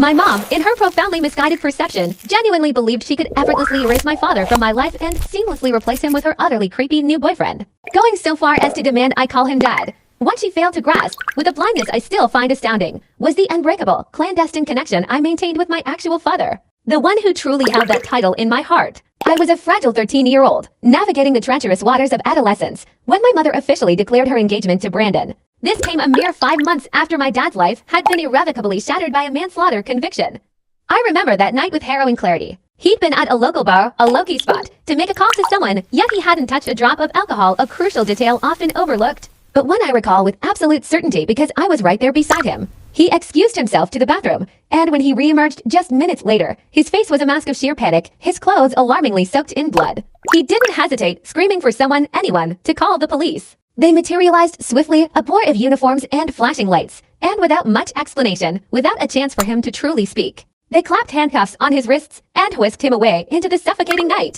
My mom, in her profoundly misguided perception, genuinely believed she could effortlessly erase my father from my life and seamlessly replace him with her utterly creepy new boyfriend, going so far as to demand I call him dad. What she failed to grasp, with a blindness I still find astounding, was the unbreakable, clandestine connection I maintained with my actual father, the one who truly held that title in my heart. I was a fragile 13-year-old, navigating the treacherous waters of adolescence, when my mother officially declared her engagement to Brandon. This came a mere 5 months after my dad's life had been irrevocably shattered by a manslaughter conviction. I remember that night with harrowing clarity. He'd been at a local bar, a low-key spot, to make a call to someone, yet he hadn't touched a drop of alcohol, a crucial detail often overlooked. But one I recall with absolute certainty because I was right there beside him. He excused himself to the bathroom, and when he re-emerged just minutes later, his face was a mask of sheer panic, his clothes alarmingly soaked in blood. He didn't hesitate, screaming for someone, anyone, to call the police. They materialized swiftly, a blur of uniforms and flashing lights, and without much explanation, without a chance for him to truly speak. They clapped handcuffs on his wrists and whisked him away into the suffocating night.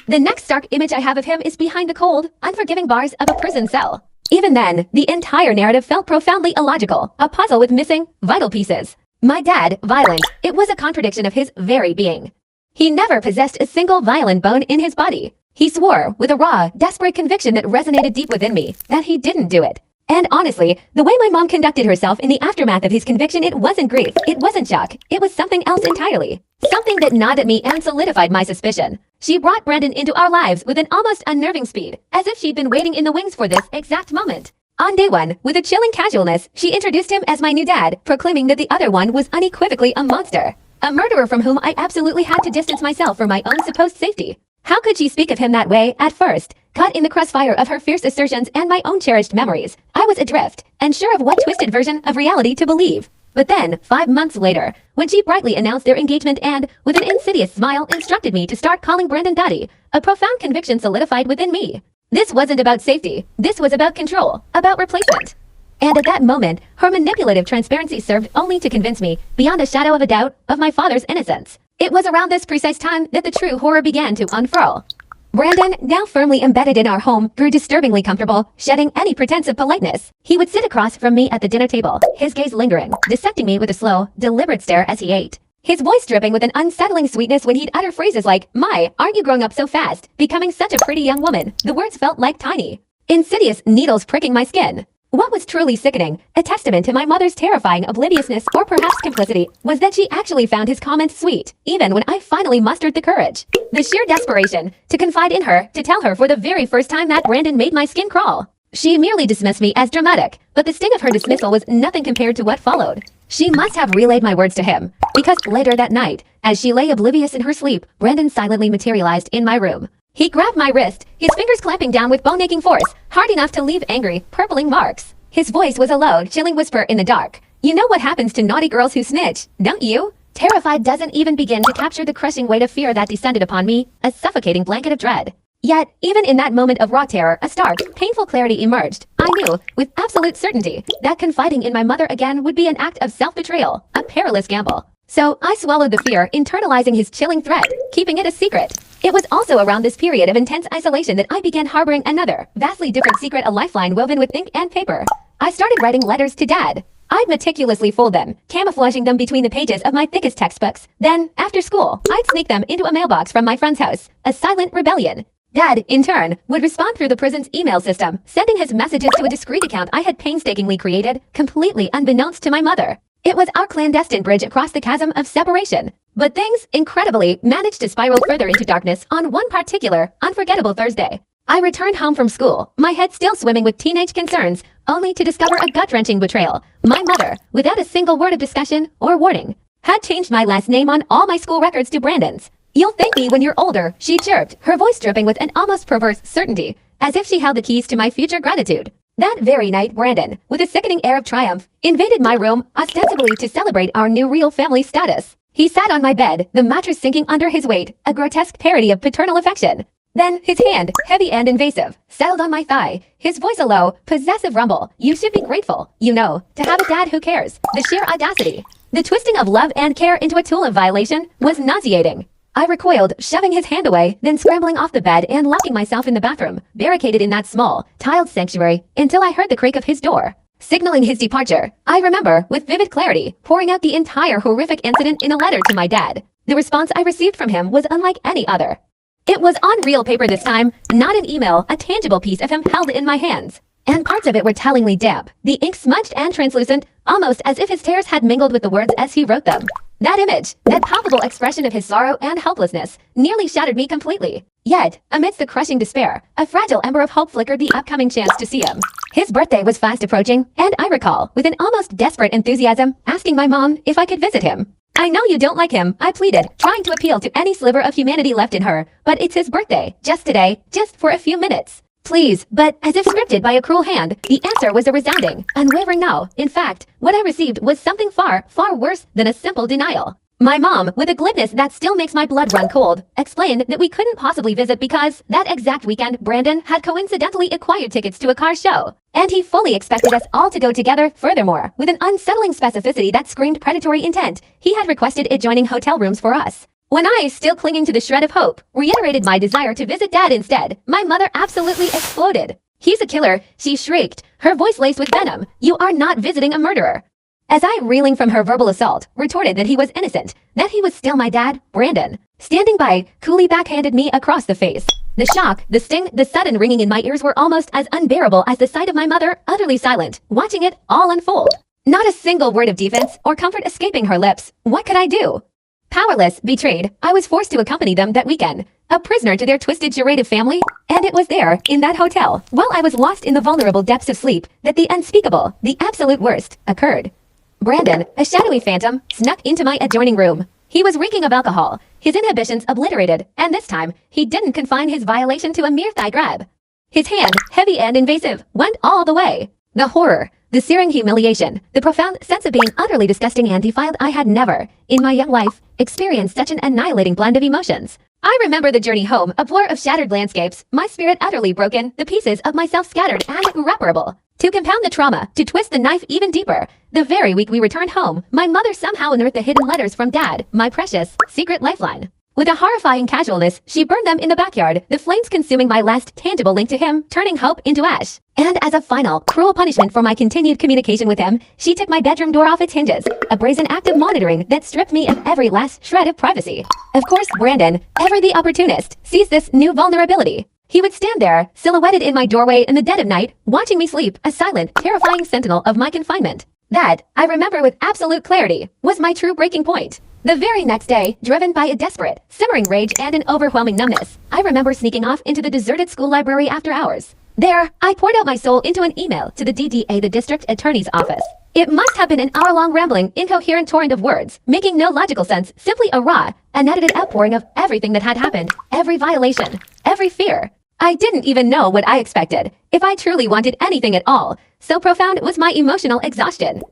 The next stark image I have of him is behind the cold, unforgiving bars of a prison cell. Even then, the entire narrative felt profoundly illogical, a puzzle with missing, vital pieces. My dad, violent, it was a contradiction of his very being. He never possessed a single violent bone in his body. He swore, with a raw, desperate conviction that resonated deep within me, that he didn't do it. And honestly, the way my mom conducted herself in the aftermath of his conviction, it wasn't grief, it wasn't shock, it was something else entirely. Something that gnawed at me and solidified my suspicion. She brought Brandon into our lives with an almost unnerving speed, as if she'd been waiting in the wings for this exact moment. On day one, with a chilling casualness, she introduced him as my new dad, proclaiming that the other one was unequivocally a monster. A murderer from whom I absolutely had to distance myself for my own supposed safety. How could she speak of him that way, at first? Caught in the crossfire of her fierce assertions and my own cherished memories, I was adrift, unsure of what twisted version of reality to believe. But then, 5 months later, when she brightly announced their engagement and, with an insidious smile, instructed me to start calling Brandon daddy, a profound conviction solidified within me. This wasn't about safety, this was about control, about replacement. And at that moment, her manipulative transparency served only to convince me, beyond a shadow of a doubt, of my father's innocence. It was around this precise time that the true horror began to unfurl. Brandon, now firmly embedded in our home, grew disturbingly comfortable, shedding any pretense of politeness. He would sit across from me at the dinner table, his gaze lingering, dissecting me with a slow, deliberate stare as he ate. His voice dripping with an unsettling sweetness when he'd utter phrases like, "My, aren't you growing up so fast? Becoming such a pretty young woman." The words felt like tiny, insidious needles pricking my skin. What was truly sickening, a testament to my mother's terrifying obliviousness or perhaps complicity, was that she actually found his comments sweet, even when I finally mustered the courage. The sheer desperation to confide in her, to tell her for the very first time that Brandon made my skin crawl. She merely dismissed me as dramatic, but the sting of her dismissal was nothing compared to what followed. She must have relayed my words to him, because later that night, as she lay oblivious in her sleep, Brandon silently materialized in my room. He grabbed my wrist, his fingers clamping down with bone-aching force, hard enough to leave angry, purpling marks. His voice was a low, chilling whisper in the dark. "You know what happens to naughty girls who snitch, don't you?" Terrified doesn't even begin to capture the crushing weight of fear that descended upon me, a suffocating blanket of dread. Yet, even in that moment of raw terror, a stark, painful clarity emerged. I knew, with absolute certainty, that confiding in my mother again would be an act of self-betrayal, a perilous gamble. So I swallowed the fear, internalizing his chilling threat, keeping it a secret. It was also around this period of intense isolation that I began harboring another, vastly different secret, a lifeline woven with ink and paper. I started writing letters to Dad. I'd meticulously fold them, camouflaging them between the pages of my thickest textbooks. Then, after school, I'd sneak them into a mailbox from my friend's house, a silent rebellion. Dad, in turn, would respond through the prison's email system, sending his messages to a discreet account I had painstakingly created, completely unbeknownst to my mother. It was our clandestine bridge across the chasm of separation. But things, incredibly, managed to spiral further into darkness on one particular, unforgettable Thursday. I returned home from school, my head still swimming with teenage concerns, only to discover a gut-wrenching betrayal. My mother, without a single word of discussion or warning, had changed my last name on all my school records to Brandon's. "You'll thank me when you're older," she chirped, her voice dripping with an almost perverse certainty, as if she held the keys to my future gratitude. That very night, Brandon, with a sickening air of triumph, invaded my room, ostensibly to celebrate our new real family status. He sat on my bed, the mattress sinking under his weight, a grotesque parody of paternal affection. Then, his hand, heavy and invasive, settled on my thigh, his voice a low, possessive rumble. "You should be grateful, you know, to have a dad who cares." The sheer audacity, the twisting of love and care into a tool of violation, was nauseating. I recoiled, shoving his hand away, then scrambling off the bed and locking myself in the bathroom, barricaded in that small, tiled sanctuary, until I heard the creak of his door. signaling his departure. I remember, with vivid clarity, pouring out the entire horrific incident in a letter to my dad. The response I received from him was unlike any other. It was on real paper this time, not an email, a tangible piece of him held in my hands. And parts of it were tellingly damp, the ink smudged and translucent, almost as if his tears had mingled with the words as he wrote them. That image, that palpable expression of his sorrow and helplessness, nearly shattered me completely. Yet, amidst the crushing despair, a fragile ember of hope flickered the upcoming chance to see him. His birthday was fast approaching, and I recall, with an almost desperate enthusiasm, asking my mom if I could visit him. I know you don't like him, I pleaded, trying to appeal to any sliver of humanity left in her, but it's his birthday, just today, just for a few minutes. Please, but as if scripted by a cruel hand, the answer was a resounding, unwavering no. In fact, what I received was something far, far worse than a simple denial. My mom, with a glibness that still makes my blood run cold, explained that we couldn't possibly visit because that exact weekend Brandon had coincidentally acquired tickets to a car show. And he fully expected us all to go together. Furthermore, with an unsettling specificity that screamed predatory intent, he had requested adjoining hotel rooms for us. When I, still clinging to the shred of hope, reiterated my desire to visit Dad instead, my mother absolutely exploded. "He's a killer," she shrieked, her voice laced with venom. "You are not visiting a murderer." As I, reeling from her verbal assault, retorted that he was innocent, that he was still my dad, Brandon, standing by, coolly backhanded me across the face. The shock, the sting, the sudden ringing in my ears were almost as unbearable as the sight of my mother, utterly silent, watching it all unfold. Not a single word of defense or comfort escaping her lips. What could I do? Powerless, betrayed, I was forced to accompany them that weekend, a prisoner to their twisted charade of family, and it was there, in that hotel, while I was lost in the vulnerable depths of sleep, that the unspeakable, the absolute worst, occurred. Brandon, a shadowy phantom, snuck into my adjoining room. He was reeking of alcohol, his inhibitions obliterated, and this time, he didn't confine his violation to a mere thigh grab. His hand, heavy and invasive, went all the way. The horror, the searing humiliation, the profound sense of being utterly disgusting and defiled. I had never, in my young life, experienced such an annihilating blend of emotions. I remember the journey home, a blur of shattered landscapes, my spirit utterly broken, the pieces of myself scattered and irreparable. To compound the trauma, to twist the knife even deeper, the very week we returned home, my mother somehow unearthed the hidden letters from Dad, my precious, secret lifeline. With a horrifying casualness, she burned them in the backyard, the flames consuming my last tangible link to him, turning hope into ash. And as a final, cruel punishment for my continued communication with him, she took my bedroom door off its hinges, a brazen act of monitoring that stripped me of every last shred of privacy. Of course, Brandon, ever the opportunist, sees this new vulnerability. He would stand there, silhouetted in my doorway in the dead of night, watching me sleep, a silent, terrifying sentinel of my confinement. That, I remember with absolute clarity, was my true breaking point. The very next day, driven by a desperate, simmering rage and an overwhelming numbness, I remember sneaking off into the deserted school library after hours. There, I poured out my soul into an email to the DDA, the district attorney's office. It must have been an hour-long rambling, incoherent torrent of words, making no logical sense, simply a raw, unedited outpouring of everything that had happened, every violation, every fear. I didn't even know what I expected, if I truly wanted anything at all. So profound was my emotional exhaustion.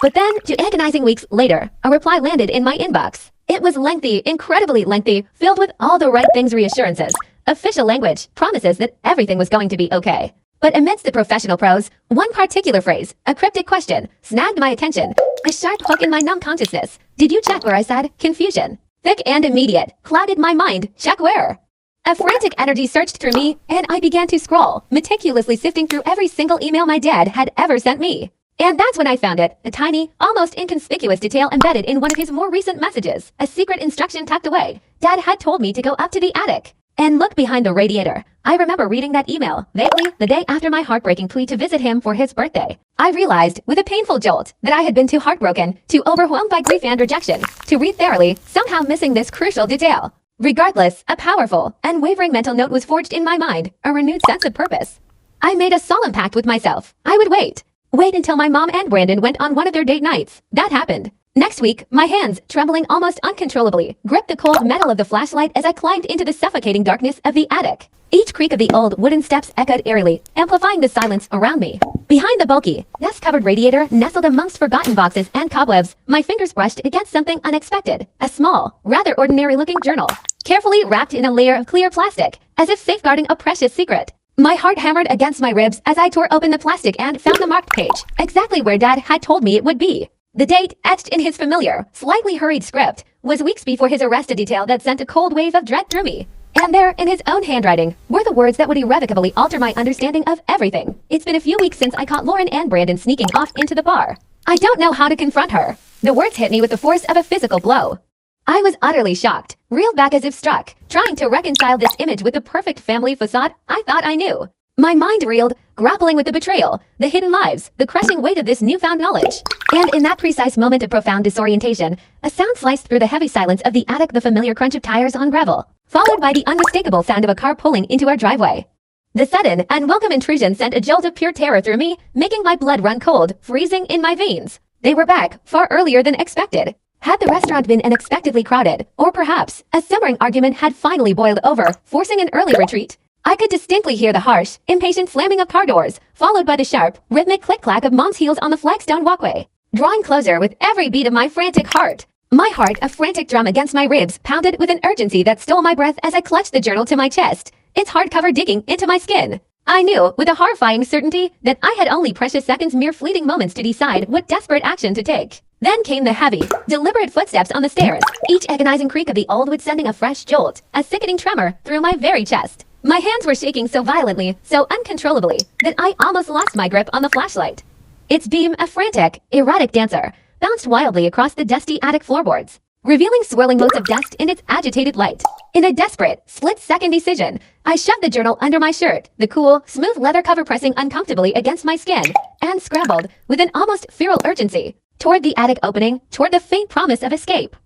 But then, 2 agonizing weeks later, a reply landed in my inbox. It was lengthy, incredibly lengthy, filled with all the right things, reassurances, official language, promises that everything was going to be okay. But amidst the professional prose, one particular phrase, a cryptic question, snagged my attention, a sharp hook in my numb consciousness. Did you check where I said confusion? Thick and immediate, clouded my mind. Check where? A frantic energy surged through me, and I began to scroll, meticulously sifting through every single email my dad had ever sent me. And that's when I found it, a tiny, almost inconspicuous detail embedded in one of his more recent messages, a secret instruction tucked away. Dad had told me to go up to the attic and look behind the radiator. I remember reading that email, vaguely, the day after my heartbreaking plea to visit him for his birthday. I realized, with a painful jolt, that I had been too heartbroken, too overwhelmed by grief and rejection, to read thoroughly, somehow missing this crucial detail. Regardless, a powerful, unwavering mental note was forged in my mind, a renewed sense of purpose. I made a solemn pact with myself. I would wait. Wait until my mom and Brandon went on one of their date nights. That happened. Next week, my hands, trembling almost uncontrollably, gripped the cold metal of the flashlight as I climbed into the suffocating darkness of the attic. Each creak of the old wooden steps echoed eerily, amplifying the silence around me. Behind the bulky, dust-covered radiator, nestled amongst forgotten boxes and cobwebs, my fingers brushed against something unexpected. A small, rather ordinary-looking journal, carefully wrapped in a layer of clear plastic, as if safeguarding a precious secret. My heart hammered against my ribs as I tore open the plastic and found the marked page, exactly where Dad had told me it would be. The date, etched in his familiar, slightly hurried script, was weeks before his arrest, a detail that sent a cold wave of dread through me. And there, in his own handwriting, were the words that would irrevocably alter my understanding of everything. It's been a few weeks since I caught Lauren and Brandon sneaking off into the bar. I don't know how to confront her. The words hit me with the force of a physical blow. I was utterly shocked, reeled back as if struck, trying to reconcile this image with the perfect family facade I thought I knew. My mind reeled, grappling with the betrayal, the hidden lives, the crushing weight of this newfound knowledge. And in that precise moment of profound disorientation, a sound sliced through the heavy silence of the attic, the familiar crunch of tires on gravel, followed by the unmistakable sound of a car pulling into our driveway. The sudden, unwelcome intrusion sent a jolt of pure terror through me, making my blood run cold, freezing in my veins. They were back, far earlier than expected. Had the restaurant been unexpectedly crowded, or perhaps a simmering argument had finally boiled over, forcing an early retreat, I could distinctly hear the harsh, impatient slamming of car doors, followed by the sharp, rhythmic click-clack of Mom's heels on the flagstone walkway. Drawing closer with every beat of my frantic heart. My heart, a frantic drum against my ribs, pounded with an urgency that stole my breath as I clutched the journal to my chest, its hardcover digging into my skin. I knew, with a horrifying certainty, that I had only precious seconds, mere fleeting moments to decide what desperate action to take. Then came the heavy, deliberate footsteps on the stairs, each agonizing creak of the old wood sending a fresh jolt, a sickening tremor, through my very chest. My hands were shaking so violently, so uncontrollably, that I almost lost my grip on the flashlight. Its beam, a frantic, erratic dancer, bounced wildly across the dusty attic floorboards, revealing swirling motes of dust in its agitated light. In a desperate, split-second decision, I shoved the journal under my shirt, the cool, smooth leather cover pressing uncomfortably against my skin, and scrambled, with an almost feral urgency, toward the attic opening, toward the faint promise of escape.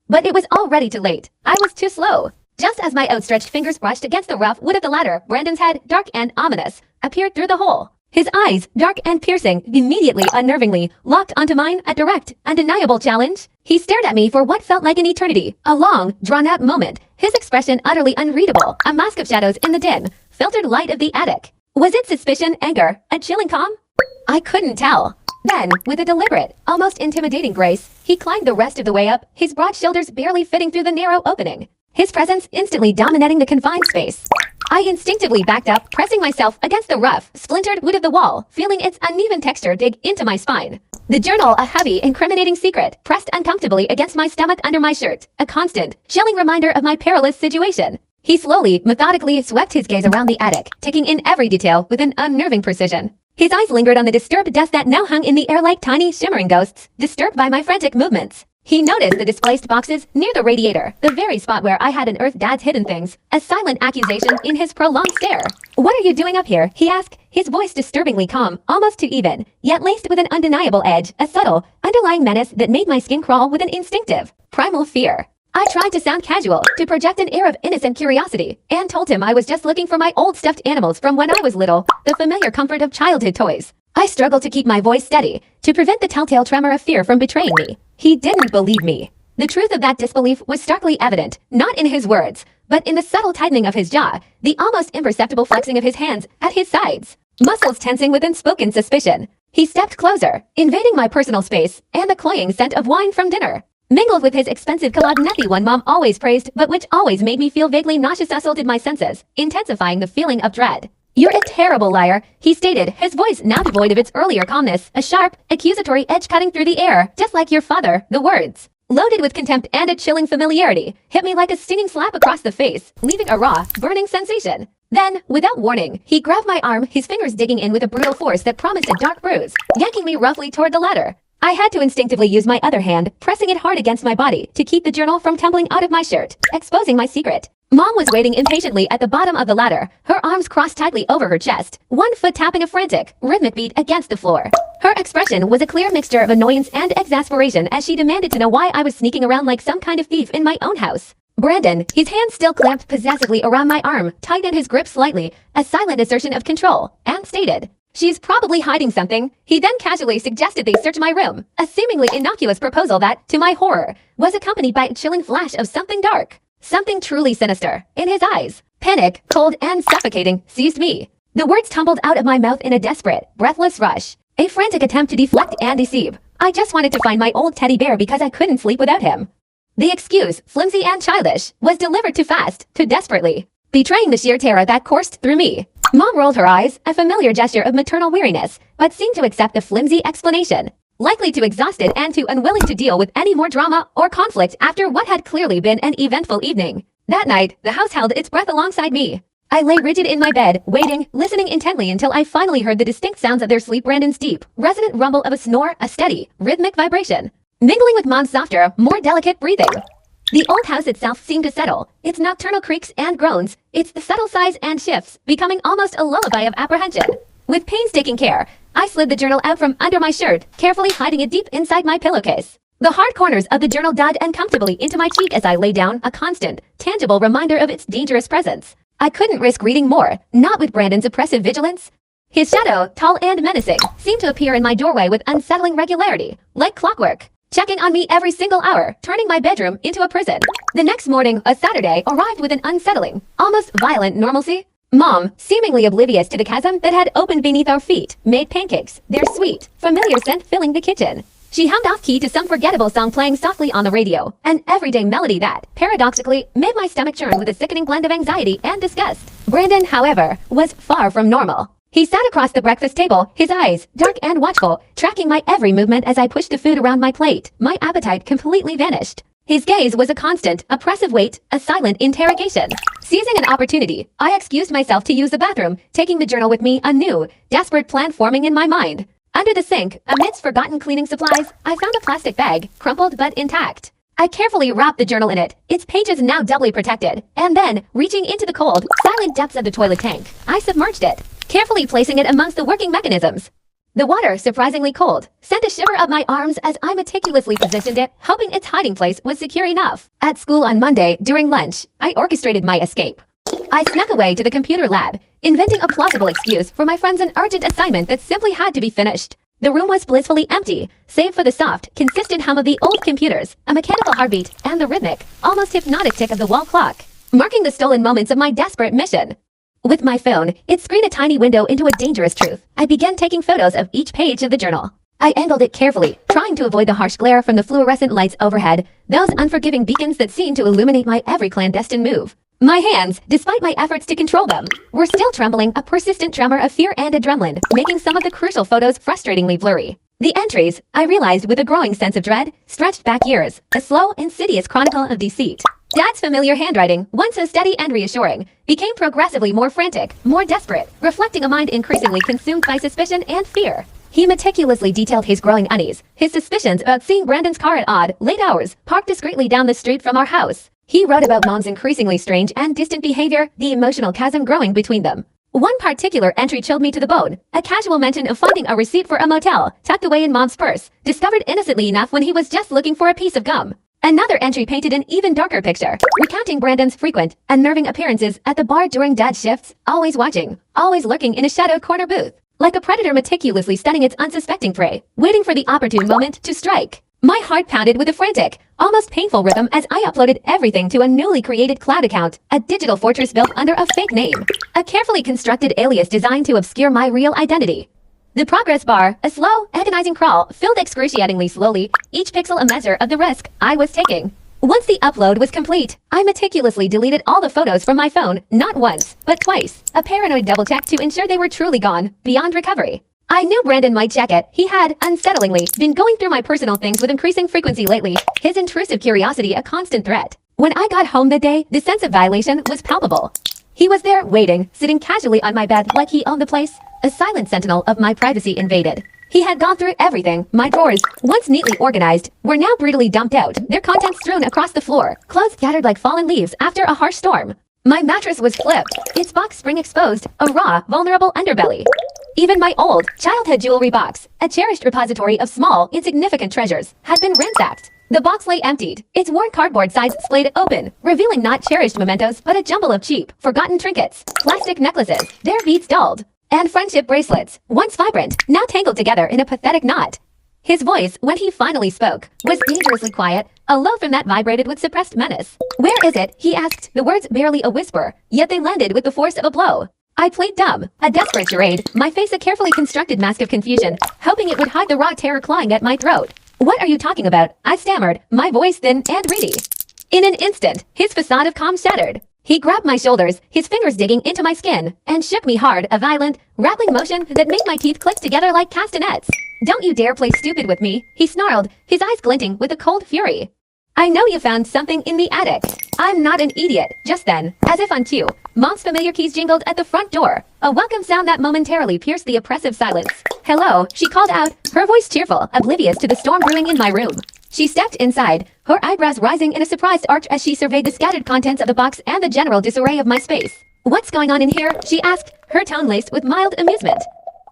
But it was already too late. I was too slow. Just as my outstretched fingers brushed against the rough wood of the ladder, Brandon's head, dark and ominous, appeared through the hole. His eyes, dark and piercing, immediately, unnervingly, locked onto mine, a direct, undeniable challenge. He stared at me for what felt like an eternity, a long, drawn-out moment, his expression utterly unreadable, a mask of shadows in the dim, filtered light of the attic. Was it suspicion, anger, a chilling calm? I couldn't tell. Then, with a deliberate, almost intimidating grace, he climbed the rest of the way up, his broad shoulders barely fitting through the narrow opening, his presence instantly dominating the confined space. I instinctively backed up, pressing myself against the rough, splintered wood of the wall, feeling its uneven texture dig into my spine. The journal, a heavy, incriminating secret, pressed uncomfortably against my stomach under my shirt, a constant, chilling reminder of my perilous situation. He slowly, methodically swept his gaze around the attic, taking in every detail with an unnerving precision. His eyes lingered on the disturbed dust that now hung in the air like tiny, shimmering ghosts, disturbed by my frantic movements. He noticed the displaced boxes near the radiator, the very spot where I had unearthed Dad's hidden things, a silent accusation in his prolonged stare. "What are you doing up here?" he asked, his voice disturbingly calm, almost too even, yet laced with an undeniable edge, a subtle, underlying menace that made my skin crawl with an instinctive, primal fear. I tried to sound casual, to project an air of innocent curiosity, and told him I was just looking for my old stuffed animals from when I was little, the familiar comfort of childhood toys. I struggled to keep my voice steady, to prevent the telltale tremor of fear from betraying me. He didn't believe me. The truth of that disbelief was starkly evident, not in his words, but in the subtle tightening of his jaw, the almost imperceptible flexing of his hands at his sides, muscles tensing with unspoken suspicion. He stepped closer, invading my personal space, and the cloying scent of wine from dinner, mingled with his expensive Cologne one Mom always praised, but which always made me feel vaguely nauseous, assaulted my senses, intensifying the feeling of dread. "You're a terrible liar," he stated, his voice now devoid of its earlier calmness, a sharp, accusatory edge cutting through the air, just like your father. The words, loaded with contempt and a chilling familiarity, hit me like a stinging slap across the face, leaving a raw, burning sensation. Then, without warning, he grabbed my arm, his fingers digging in with a brutal force that promised a dark bruise, yanking me roughly toward the ladder. I had to instinctively use my other hand, pressing it hard against my body, to keep the journal from tumbling out of my shirt, exposing my secret. Mom was waiting impatiently at the bottom of the ladder, her arms crossed tightly over her chest, one foot tapping a frantic, rhythmic beat against the floor. Her expression was a clear mixture of annoyance and exasperation as she demanded to know why I was sneaking around like some kind of thief in my own house. Brandon, his hand still clamped possessively around my arm, tightened his grip slightly, a silent assertion of control, and stated, "She's probably hiding something." He then casually suggested they search my room, a seemingly innocuous proposal that, to my horror, was accompanied by a chilling flash of something dark. Something truly sinister, in his eyes. Panic, cold and suffocating, seized me. The words tumbled out of my mouth in a desperate, breathless rush. A frantic attempt to deflect and deceive. I just wanted to find my old teddy bear because I couldn't sleep without him. The excuse, flimsy and childish, was delivered too fast, too desperately, betraying the sheer terror that coursed through me. Mom rolled her eyes, a familiar gesture of maternal weariness, but seemed to accept the flimsy explanation. Likely too exhausted and too unwilling to deal with any more drama or conflict after what had clearly been an eventful evening. That night, the house held its breath alongside me. I lay rigid in my bed, waiting, listening intently until I finally heard the distinct sounds of their sleep. Brandon's deep, resonant rumble of a snore, a steady, rhythmic vibration, mingling with Mom's softer, more delicate breathing. The old house itself seemed to settle, its nocturnal creaks and groans, its subtle sighs and shifts, becoming almost a lullaby of apprehension. With painstaking care, I slid the journal out from under my shirt, carefully hiding it deep inside my pillowcase. The hard corners of the journal dug uncomfortably into my cheek as I lay down, a constant, tangible reminder of its dangerous presence. I couldn't risk reading more, not with Brandon's oppressive vigilance. His shadow, tall and menacing, seemed to appear in my doorway with unsettling regularity, like clockwork, checking on me every single hour, turning my bedroom into a prison. The next morning, a Saturday, arrived with an unsettling, almost violent normalcy. Mom, seemingly oblivious to the chasm that had opened beneath our feet, made pancakes, their sweet, familiar scent filling the kitchen. She hummed off key to some forgettable song playing softly on the radio, an everyday melody that, paradoxically, made my stomach churn with a sickening blend of anxiety and disgust. Brandon, however, was far from normal. He sat across the breakfast table, his eyes, dark and watchful, tracking my every movement as I pushed the food around my plate. My appetite completely vanished. His gaze was a constant, oppressive wait, a silent interrogation. Seizing an opportunity, I excused myself to use the bathroom, taking the journal with me, a new, desperate plan forming in my mind. Under the sink, amidst forgotten cleaning supplies, I found a plastic bag, crumpled but intact. I carefully wrapped the journal in it, its pages now doubly protected, and then, reaching into the cold, silent depths of the toilet tank, I submerged it, carefully placing it amongst the working mechanisms. The water, surprisingly cold, sent a shiver up my arms as I meticulously positioned it, hoping its hiding place was secure enough. At school on Monday, during lunch, I orchestrated my escape. I snuck away to the computer lab, inventing a plausible excuse for my friend's an urgent assignment that simply had to be finished. The room was blissfully empty, save for the soft, consistent hum of the old computers, a mechanical heartbeat, and the rhythmic, almost hypnotic tick of the wall clock, marking the stolen moments of my desperate mission. With my phone, it screened a tiny window into a dangerous truth. I began taking photos of each page of the journal. I angled it carefully, trying to avoid the harsh glare from the fluorescent lights overhead, those unforgiving beacons that seemed to illuminate my every clandestine move. My hands, despite my efforts to control them, were still trembling, a persistent tremor of fear and adrenaline, making some of the crucial photos frustratingly blurry. The entries, I realized with a growing sense of dread, stretched back years, a slow, insidious chronicle of deceit. Dad's familiar handwriting, once so steady and reassuring, became progressively more frantic, more desperate, reflecting a mind increasingly consumed by suspicion and fear. He meticulously detailed his growing unease, his suspicions about seeing Brandon's car at odd, late hours, parked discreetly down the street from our house. He wrote about Mom's increasingly strange and distant behavior, the emotional chasm growing between them. One particular entry chilled me to the bone, a casual mention of finding a receipt for a motel, tucked away in Mom's purse, discovered innocently enough when he was just looking for a piece of gum. Another entry painted an even darker picture, recounting Brandon's frequent, unnerving appearances at the bar during Dad's shifts, always watching, always lurking in a shadowed corner booth, like a predator meticulously stunning its unsuspecting prey, waiting for the opportune moment to strike. My heart pounded with a frantic, almost painful rhythm as I uploaded everything to a newly created cloud account, a digital fortress built under a fake name, a carefully constructed alias designed to obscure my real identity. The progress bar, a slow, agonizing crawl, filled excruciatingly slowly, each pixel a measure of the risk I was taking. Once the upload was complete, I meticulously deleted all the photos from my phone, not once, but twice, a paranoid double-check to ensure they were truly gone, beyond recovery. I knew Brandon might check it. He had, unsettlingly, been going through my personal things with increasing frequency lately, his intrusive curiosity a constant threat. When I got home that day, the sense of violation was palpable. He was there, waiting, sitting casually on my bed like he owned the place, a silent sentinel of my privacy invaded. He had gone through everything. My drawers, once neatly organized, were now brutally dumped out, their contents strewn across the floor, clothes scattered like fallen leaves after a harsh storm. My mattress was flipped, its box spring exposed, a raw, vulnerable underbelly. Even my old, childhood jewelry box, a cherished repository of small, insignificant treasures, had been ransacked. The box lay emptied, its worn cardboard sides splayed open, revealing not cherished mementos but a jumble of cheap, forgotten trinkets, plastic necklaces, their beads dulled, and friendship bracelets, once vibrant, now tangled together in a pathetic knot. His voice, when he finally spoke, was dangerously quiet, a low from that vibrated with suppressed menace. "Where is it?" he asked, the words barely a whisper, yet they landed with the force of a blow. I played dumb, a desperate charade, my face a carefully constructed mask of confusion, hoping it would hide the raw terror clawing at my throat. "What are you talking about?" I stammered, my voice thin and reedy. In an instant, his facade of calm shattered. He grabbed my shoulders, his fingers digging into my skin, and shook me hard, a violent, rattling motion that made my teeth click together like castanets. "Don't you dare play stupid with me," he snarled, his eyes glinting with a cold fury. "I know you found something in the attic." I'm not an idiot. Just then, as if on cue, Mom's familiar keys jingled at the front door, a welcome sound that momentarily pierced the oppressive silence. Hello, she called out, her voice cheerful, oblivious to the storm brewing in my room. She stepped inside, her eyebrows rising in a surprised arch as she surveyed the scattered contents of the box and the general disarray of my space. What's going on in here? She asked, her tone laced with mild amusement.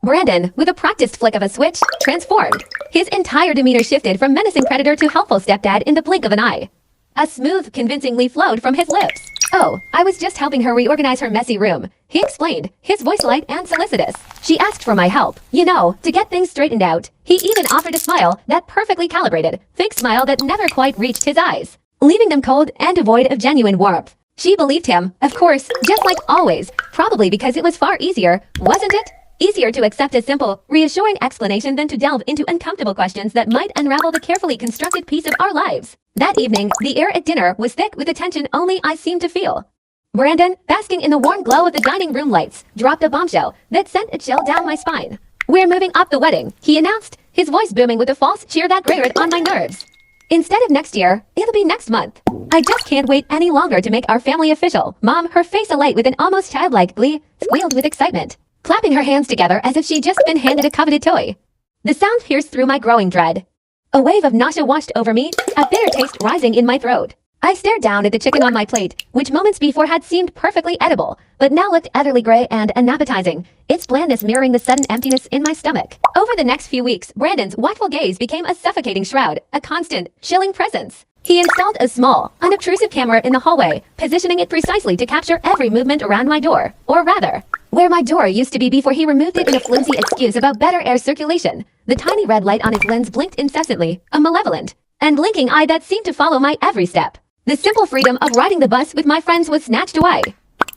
Brandon, with a practiced flick of a switch, transformed. His entire demeanor shifted from menacing predator to helpful stepdad in the blink of an eye. A smooth, convincingly flowed from his lips. Oh, I was just helping her reorganize her messy room, he explained, his voice light and solicitous. She asked for my help, to get things straightened out. He even offered a smile, that perfectly calibrated, fake smile that never quite reached his eyes, leaving them cold and devoid of genuine warmth. She believed him, of course, just like always, probably because it was far easier, wasn't it? Easier to accept a simple, reassuring explanation than to delve into uncomfortable questions that might unravel the carefully constructed piece of our lives. That evening, the air at dinner was thick with the tension only I seemed to feel. Brandon, basking in the warm glow of the dining room lights, dropped a bombshell that sent a chill down my spine. We're moving up the wedding, he announced, his voice booming with a false cheer that grated on my nerves. Instead of next year, it'll be next month. I just can't wait any longer to make our family official. Mom, her face alight with an almost childlike glee, squealed with excitement, clapping her hands together as if she'd just been handed a coveted toy. The sound pierced through my growing dread. A wave of nausea washed over me, a bitter taste rising in my throat. I stared down at the chicken on my plate, which moments before had seemed perfectly edible, but now looked utterly gray and unappetizing, its blandness mirroring the sudden emptiness in my stomach. Over the next few weeks, Brandon's watchful gaze became a suffocating shroud, a constant, chilling presence. He installed a small, unobtrusive camera in the hallway, positioning it precisely to capture every movement around my door, or rather, where my door used to be before he removed it in a flimsy excuse about better air circulation. The tiny red light on its lens blinked incessantly, a malevolent and blinking eye that seemed to follow my every step. The simple freedom of riding the bus with my friends was snatched away.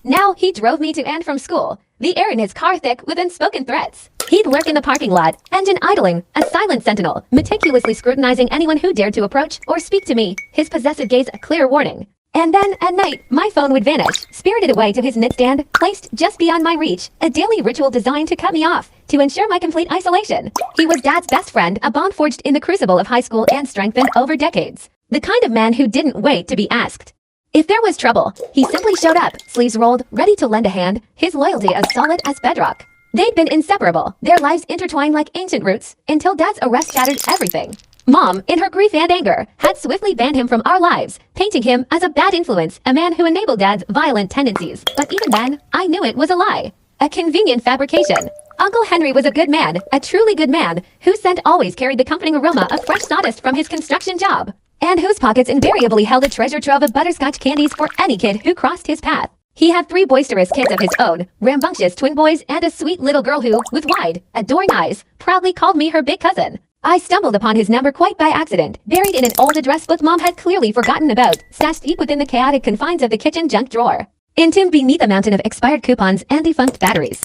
Now he drove me to and from school, the air in his car thick with unspoken threats. He'd lurk in the parking lot, engine idling, a silent sentinel, meticulously scrutinizing anyone who dared to approach or speak to me, his possessive gaze a clear warning. And then, at night, my phone would vanish, spirited away to his nightstand, placed just beyond my reach, a daily ritual designed to cut me off, to ensure my complete isolation. He was Dad's best friend, a bond forged in the crucible of high school and strengthened over decades. The kind of man who didn't wait to be asked. If there was trouble, he simply showed up, sleeves rolled, ready to lend a hand, his loyalty as solid as bedrock. They'd been inseparable, their lives intertwined like ancient roots, until Dad's arrest shattered everything. Mom, in her grief and anger, had swiftly banned him from our lives, painting him as a bad influence, a man who enabled Dad's violent tendencies. But even then, I knew it was a lie. A convenient fabrication. Uncle Henry was a good man, a truly good man, whose scent always carried the comforting aroma of fresh sawdust from his construction job, and whose pockets invariably held a treasure trove of butterscotch candies for any kid who crossed his path. He had 3 boisterous kids of his own, rambunctious twin boys and a sweet little girl who, with wide, adoring eyes, proudly called me her big cousin. I stumbled upon his number quite by accident, buried in an old address book Mom had clearly forgotten about, stashed deep within the chaotic confines of the kitchen junk drawer, entombed beneath a mountain of expired coupons and defunct batteries.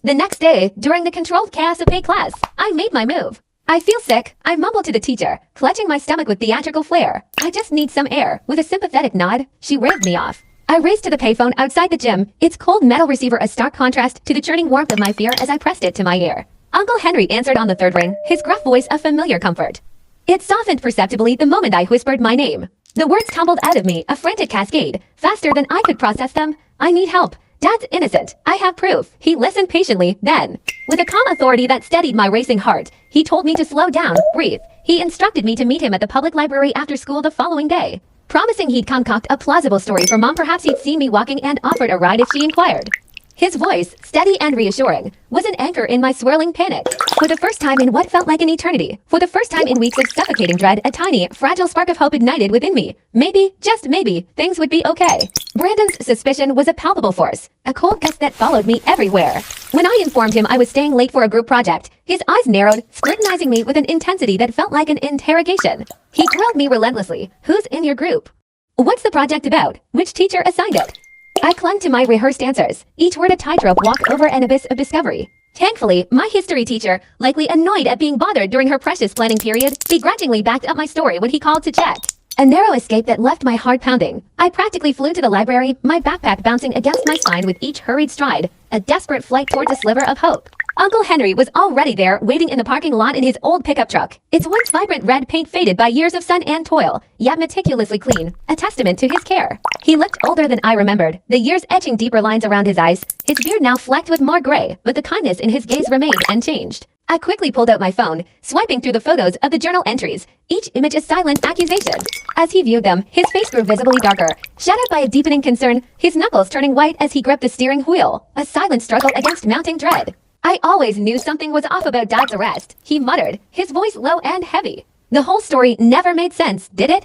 The next day, during the controlled chaos of pay class, I made my move. I feel sick, I mumbled to the teacher, clutching my stomach with theatrical flair. I just need some air. With a sympathetic nod, she waved me off. I raced to the payphone outside the gym, its cold metal receiver a stark contrast to the churning warmth of my fear as I pressed it to my ear. Uncle Henry answered on the third ring, his gruff voice a familiar comfort. It softened perceptibly the moment I whispered my name. The words tumbled out of me, a frantic cascade, faster than I could process them. I need help. Dad's innocent. I have proof. He listened patiently, then, with a calm authority that steadied my racing heart, he told me to slow down, breathe. He instructed me to meet him at the public library after school the following day, promising he'd concoct a plausible story for Mom. Perhaps he'd seen me walking and offered a ride if she inquired. His voice, steady and reassuring, was an anchor in my swirling panic. For the first time in what felt like an eternity, for the first time in weeks of suffocating dread, a tiny, fragile spark of hope ignited within me. Maybe, just maybe, things would be okay. Brandon's suspicion was a palpable force, a cold gust that followed me everywhere. When I informed him I was staying late for a group project, his eyes narrowed, scrutinizing me with an intensity that felt like an interrogation. He grilled me relentlessly. Who's in your group? What's the project about? Which teacher assigned it? I clung to my rehearsed answers, each word a tightrope walk over an abyss of discovery. Thankfully, my history teacher, likely annoyed at being bothered during her precious planning period, begrudgingly backed up my story when he called to check. A narrow escape that left my heart pounding. I practically flew to the library, my backpack bouncing against my spine with each hurried stride, a desperate flight towards a sliver of hope. Uncle Henry was already there, waiting in the parking lot in his old pickup truck. Its once vibrant red paint faded by years of sun and toil, yet meticulously clean, a testament to his care. He looked older than I remembered, the years etching deeper lines around his eyes, his beard now flecked with more gray, but the kindness in his gaze remained unchanged. I quickly pulled out my phone, swiping through the photos of the journal entries, each image a silent accusation. As he viewed them, his face grew visibly darker, shadowed by a deepening concern, his knuckles turning white as he gripped the steering wheel, a silent struggle against mounting dread. I always knew something was off about Dad's arrest, he muttered, his voice low and heavy. The whole story never made sense, did it?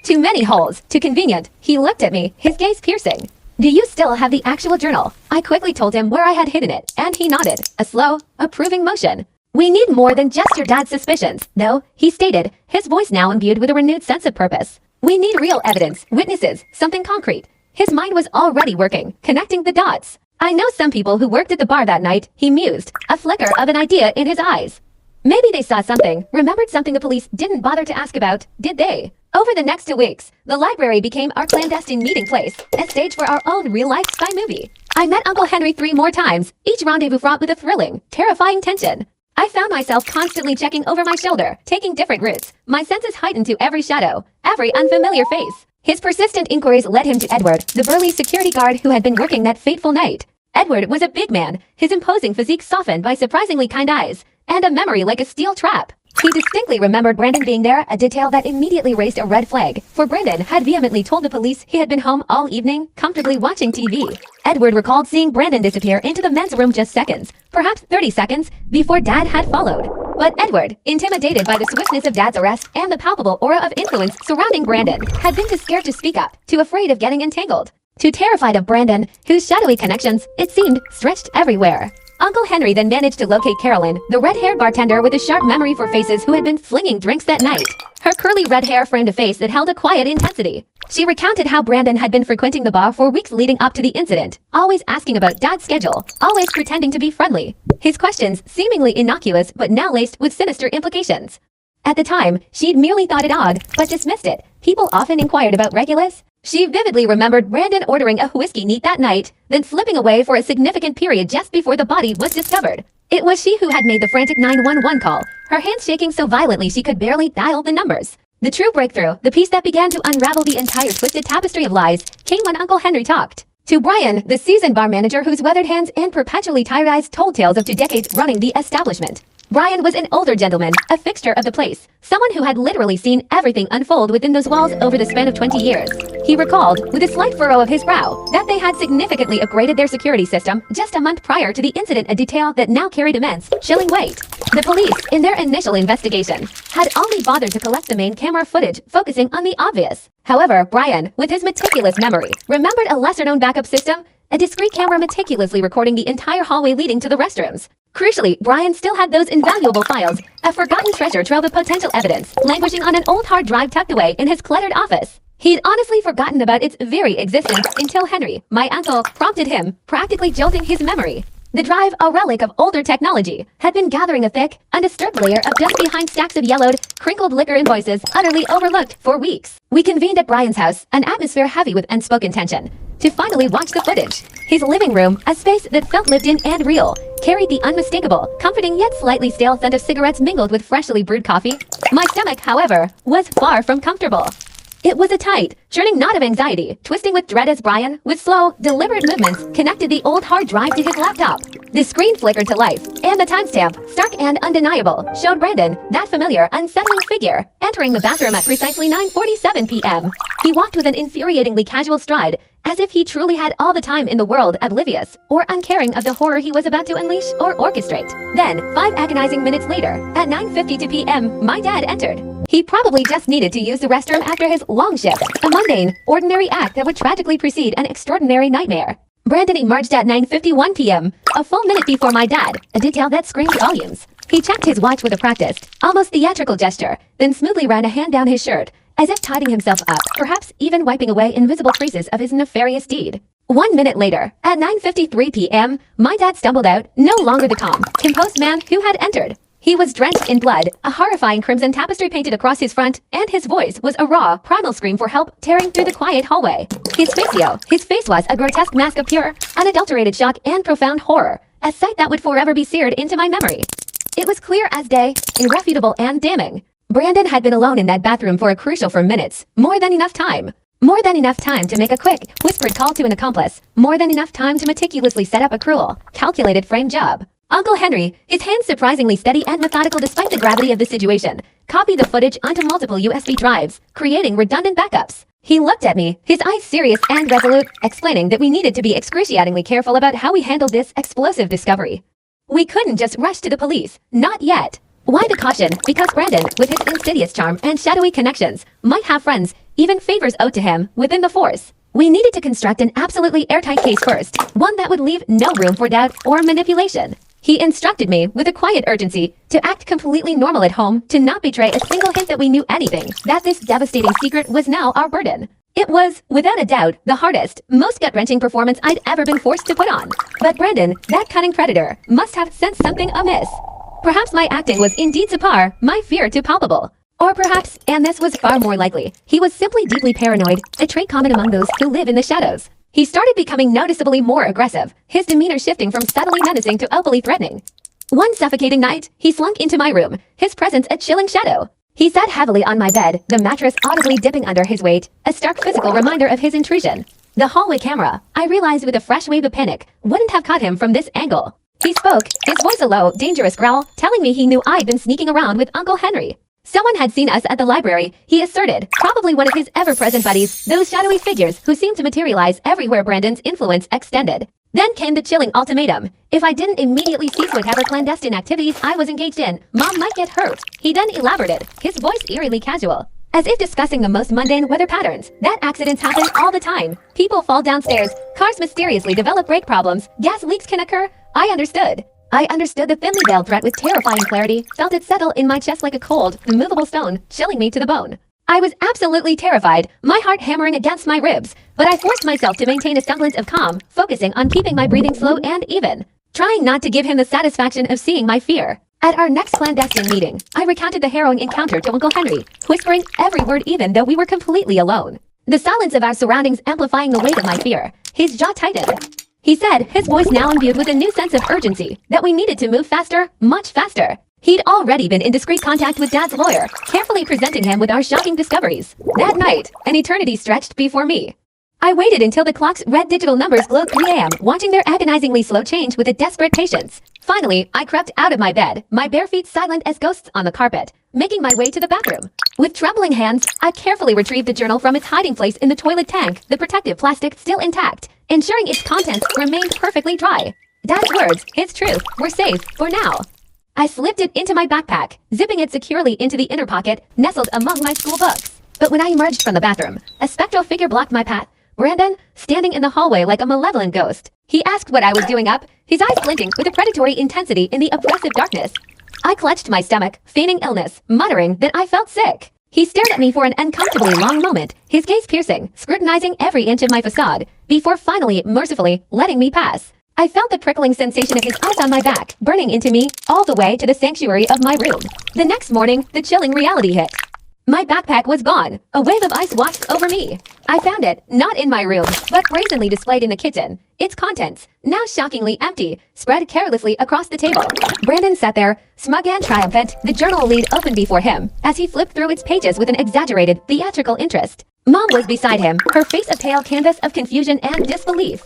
Too many holes, too convenient. He looked at me, his gaze piercing. Do you still have the actual journal? I quickly told him where I had hidden it, and he nodded, a slow, approving motion. We need more than just your dad's suspicions, though, he stated, his voice now imbued with a renewed sense of purpose. We need real evidence, witnesses, something concrete. His mind was already working, connecting the dots. I know some people who worked at the bar that night, he mused, a flicker of an idea in his eyes. Maybe they saw something, remembered something the police didn't bother to ask about, did they? Over the next 2 weeks, the library became our clandestine meeting place, a stage for our own real-life spy movie. I met Uncle Henry 3 more times, each rendezvous fraught with a thrilling, terrifying tension. I found myself constantly checking over my shoulder, taking different routes, my senses heightened to every shadow, every unfamiliar face. His persistent inquiries led him to Edward, the burly security guard who had been working that fateful night. Edward was a big man, his imposing physique softened by surprisingly kind eyes, and a memory like a steel trap. He distinctly remembered Brandon being there, a detail that immediately raised a red flag, for Brandon had vehemently told the police he had been home all evening, comfortably watching TV. Edward recalled seeing Brandon disappear into the men's room just seconds, perhaps 30 seconds, before Dad had followed. But Edward, intimidated by the swiftness of Dad's arrest and the palpable aura of influence surrounding Brandon, had been too scared to speak up, too afraid of getting entangled, too terrified of Brandon, whose shadowy connections, it seemed, stretched everywhere. Uncle Henry then managed to locate Carolyn, the red-haired bartender with a sharp memory for faces who had been slinging drinks that night. Her curly red hair framed a face that held a quiet intensity. She recounted how Brandon had been frequenting the bar for weeks leading up to the incident, always asking about Dad's schedule, always pretending to be friendly. His questions seemingly innocuous but now laced with sinister implications. At the time, she'd merely thought it odd, but dismissed it. People often inquired about Regulus. She vividly remembered Brandon ordering a whiskey neat that night, then slipping away for a significant period just before the body was discovered. It was she who had made the frantic 911 call, her hands shaking so violently she could barely dial the numbers. The true breakthrough, the piece that began to unravel the entire twisted tapestry of lies, came when Uncle Henry talked to Brian, the seasoned bar manager whose weathered hands and perpetually tired eyes told tales of 2 decades running the establishment. Brian was an older gentleman, a fixture of the place, someone who had literally seen everything unfold within those walls over the span of 20 years. He recalled, with a slight furrow of his brow, that they had significantly upgraded their security system just a month prior to the incident, a detail that now carried immense, chilling weight. The police, in their initial investigation, had only bothered to collect the main camera footage, focusing on the obvious. However, Brian, with his meticulous memory, remembered a lesser-known backup system, a discrete camera meticulously recording the entire hallway leading to the restrooms. Crucially, Brian still had those invaluable files, a forgotten treasure trove of potential evidence, languishing on an old hard drive tucked away in his cluttered office. He'd honestly forgotten about its very existence until Henry, my uncle, prompted him, practically jolting his memory. The drive, a relic of older technology, had been gathering a thick, undisturbed layer of dust behind stacks of yellowed, crinkled liquor invoices utterly overlooked for weeks. We convened at Brian's house, an atmosphere heavy with unspoken tension, to finally watch the footage. His living room, a space that felt lived in and real, carried the unmistakable, comforting yet slightly stale scent of cigarettes mingled with freshly brewed coffee. My stomach, however, was far from comfortable. It was a tight, churning knot of anxiety, twisting with dread as Brian, with slow, deliberate movements, connected the old hard drive to his laptop. The screen flickered to life, and the timestamp, stark and undeniable, showed Brandon, that familiar, unsettling figure, entering the bathroom at precisely 9:47 p.m. He walked with an infuriatingly casual stride, as if he truly had all the time in the world, oblivious, or uncaring of the horror he was about to unleash or orchestrate. Then, 5 agonizing minutes later, at 9:52 p.m., my dad entered. He probably just needed to use the restroom after his long shift, a mundane, ordinary act that would tragically precede an extraordinary nightmare. Brandon emerged at 9:51 p.m., a full minute before my dad, a detail that screamed volumes. He checked his watch with a practiced, almost theatrical gesture, then smoothly ran a hand down his shirt, as if tidying himself up, perhaps even wiping away invisible traces of his nefarious deed. 1 minute later, at 9:53 p.m., my dad stumbled out, no longer the calm, composed man who had entered. He was drenched in blood, a horrifying crimson tapestry painted across his front, and his voice was a raw, primal scream for help tearing through the quiet hallway. His face was a grotesque mask of pure, unadulterated shock and profound horror, a sight that would forever be seared into my memory. It was clear as day, irrefutable and damning. Brandon had been alone in that bathroom for a crucial 4 minutes. More than enough time. More than enough time to make a quick, whispered call to an accomplice. More than enough time to meticulously set up a cruel, calculated frame job. Uncle Henry, his hands surprisingly steady and methodical despite the gravity of the situation, copied the footage onto multiple USB drives, creating redundant backups. He looked at me, his eyes serious and resolute, explaining that we needed to be excruciatingly careful about how we handled this explosive discovery. We couldn't just rush to the police, not yet. Why the caution? Because Brandon, with his insidious charm and shadowy connections, might have friends, even favors owed to him, within the force. We needed to construct an absolutely airtight case first, one that would leave no room for doubt or manipulation. He instructed me, with a quiet urgency, to act completely normal at home, to not betray a single hint that we knew anything, that this devastating secret was now our burden. It was, without a doubt, the hardest, most gut-wrenching performance I'd ever been forced to put on. But Brandon, that cunning predator, must have sensed something amiss. Perhaps my acting was indeed subpar, my fear too palpable. Or perhaps, and this was far more likely, he was simply deeply paranoid, a trait common among those who live in the shadows. He started becoming noticeably more aggressive, his demeanor shifting from subtly menacing to openly threatening. One suffocating night, he slunk into my room, his presence a chilling shadow. He sat heavily on my bed, the mattress audibly dipping under his weight, a stark physical reminder of his intrusion. The hallway camera, I realized with a fresh wave of panic, wouldn't have caught him from this angle. He spoke, his voice a low, dangerous growl, telling me he knew I'd been sneaking around with Uncle Henry. Someone had seen us at the library, he asserted, probably one of his ever-present buddies, those shadowy figures who seemed to materialize everywhere Brandon's influence extended. Then came the chilling ultimatum. If I didn't immediately cease whatever clandestine activities I was engaged in, Mom might get hurt. He then elaborated, his voice eerily casual, as if discussing the most mundane weather patterns. That accidents happen all the time. People fall downstairs, cars mysteriously develop brake problems, gas leaks can occur. I understood. I understood the thinly veiled threat with terrifying clarity, felt it settle in my chest like a cold, immovable stone, chilling me to the bone. I was absolutely terrified, my heart hammering against my ribs, but I forced myself to maintain a semblance of calm, focusing on keeping my breathing slow and even, trying not to give him the satisfaction of seeing my fear. At our next clandestine meeting, I recounted the harrowing encounter to Uncle Henry, whispering every word even though we were completely alone. The silence of our surroundings amplifying the weight of my fear. His jaw tightened. He said, his voice now imbued with a new sense of urgency, that we needed to move faster, much faster. He'd already been in discreet contact with Dad's lawyer, carefully presenting him with our shocking discoveries. That night, an eternity stretched before me. I waited until the clock's red digital numbers glowed 3 a.m., watching their agonizingly slow change with a desperate patience. Finally, I crept out of my bed, my bare feet silent as ghosts on the carpet, making my way to the bathroom. With trembling hands, I carefully retrieved the journal from its hiding place in the toilet tank, the protective plastic still intact, ensuring its contents remained perfectly dry. Dad's words, his truth, were safe for now. I slipped it into my backpack, zipping it securely into the inner pocket, nestled among my school books. But when I emerged from the bathroom, a spectral figure blocked my path. Brandon, standing in the hallway like a malevolent ghost. He asked what I was doing up, his eyes glinting with a predatory intensity in the oppressive darkness. I clutched my stomach, feigning illness, muttering that I felt sick. He stared at me for an uncomfortably long moment, his gaze piercing, scrutinizing every inch of my facade, before finally, mercifully, letting me pass. I felt the prickling sensation of his eyes on my back, burning into me, all the way to the sanctuary of my room. The next morning, the chilling reality hit. My backpack was gone. A wave of ice washed over me. I found it, not in my room, but brazenly displayed in the kitchen. Its contents, now shockingly empty, spread carelessly across the table. Brandon sat there, smug and triumphant, the journal lead open before him, as he flipped through its pages with an exaggerated, theatrical interest. Mom was beside him, her face a pale canvas of confusion and disbelief.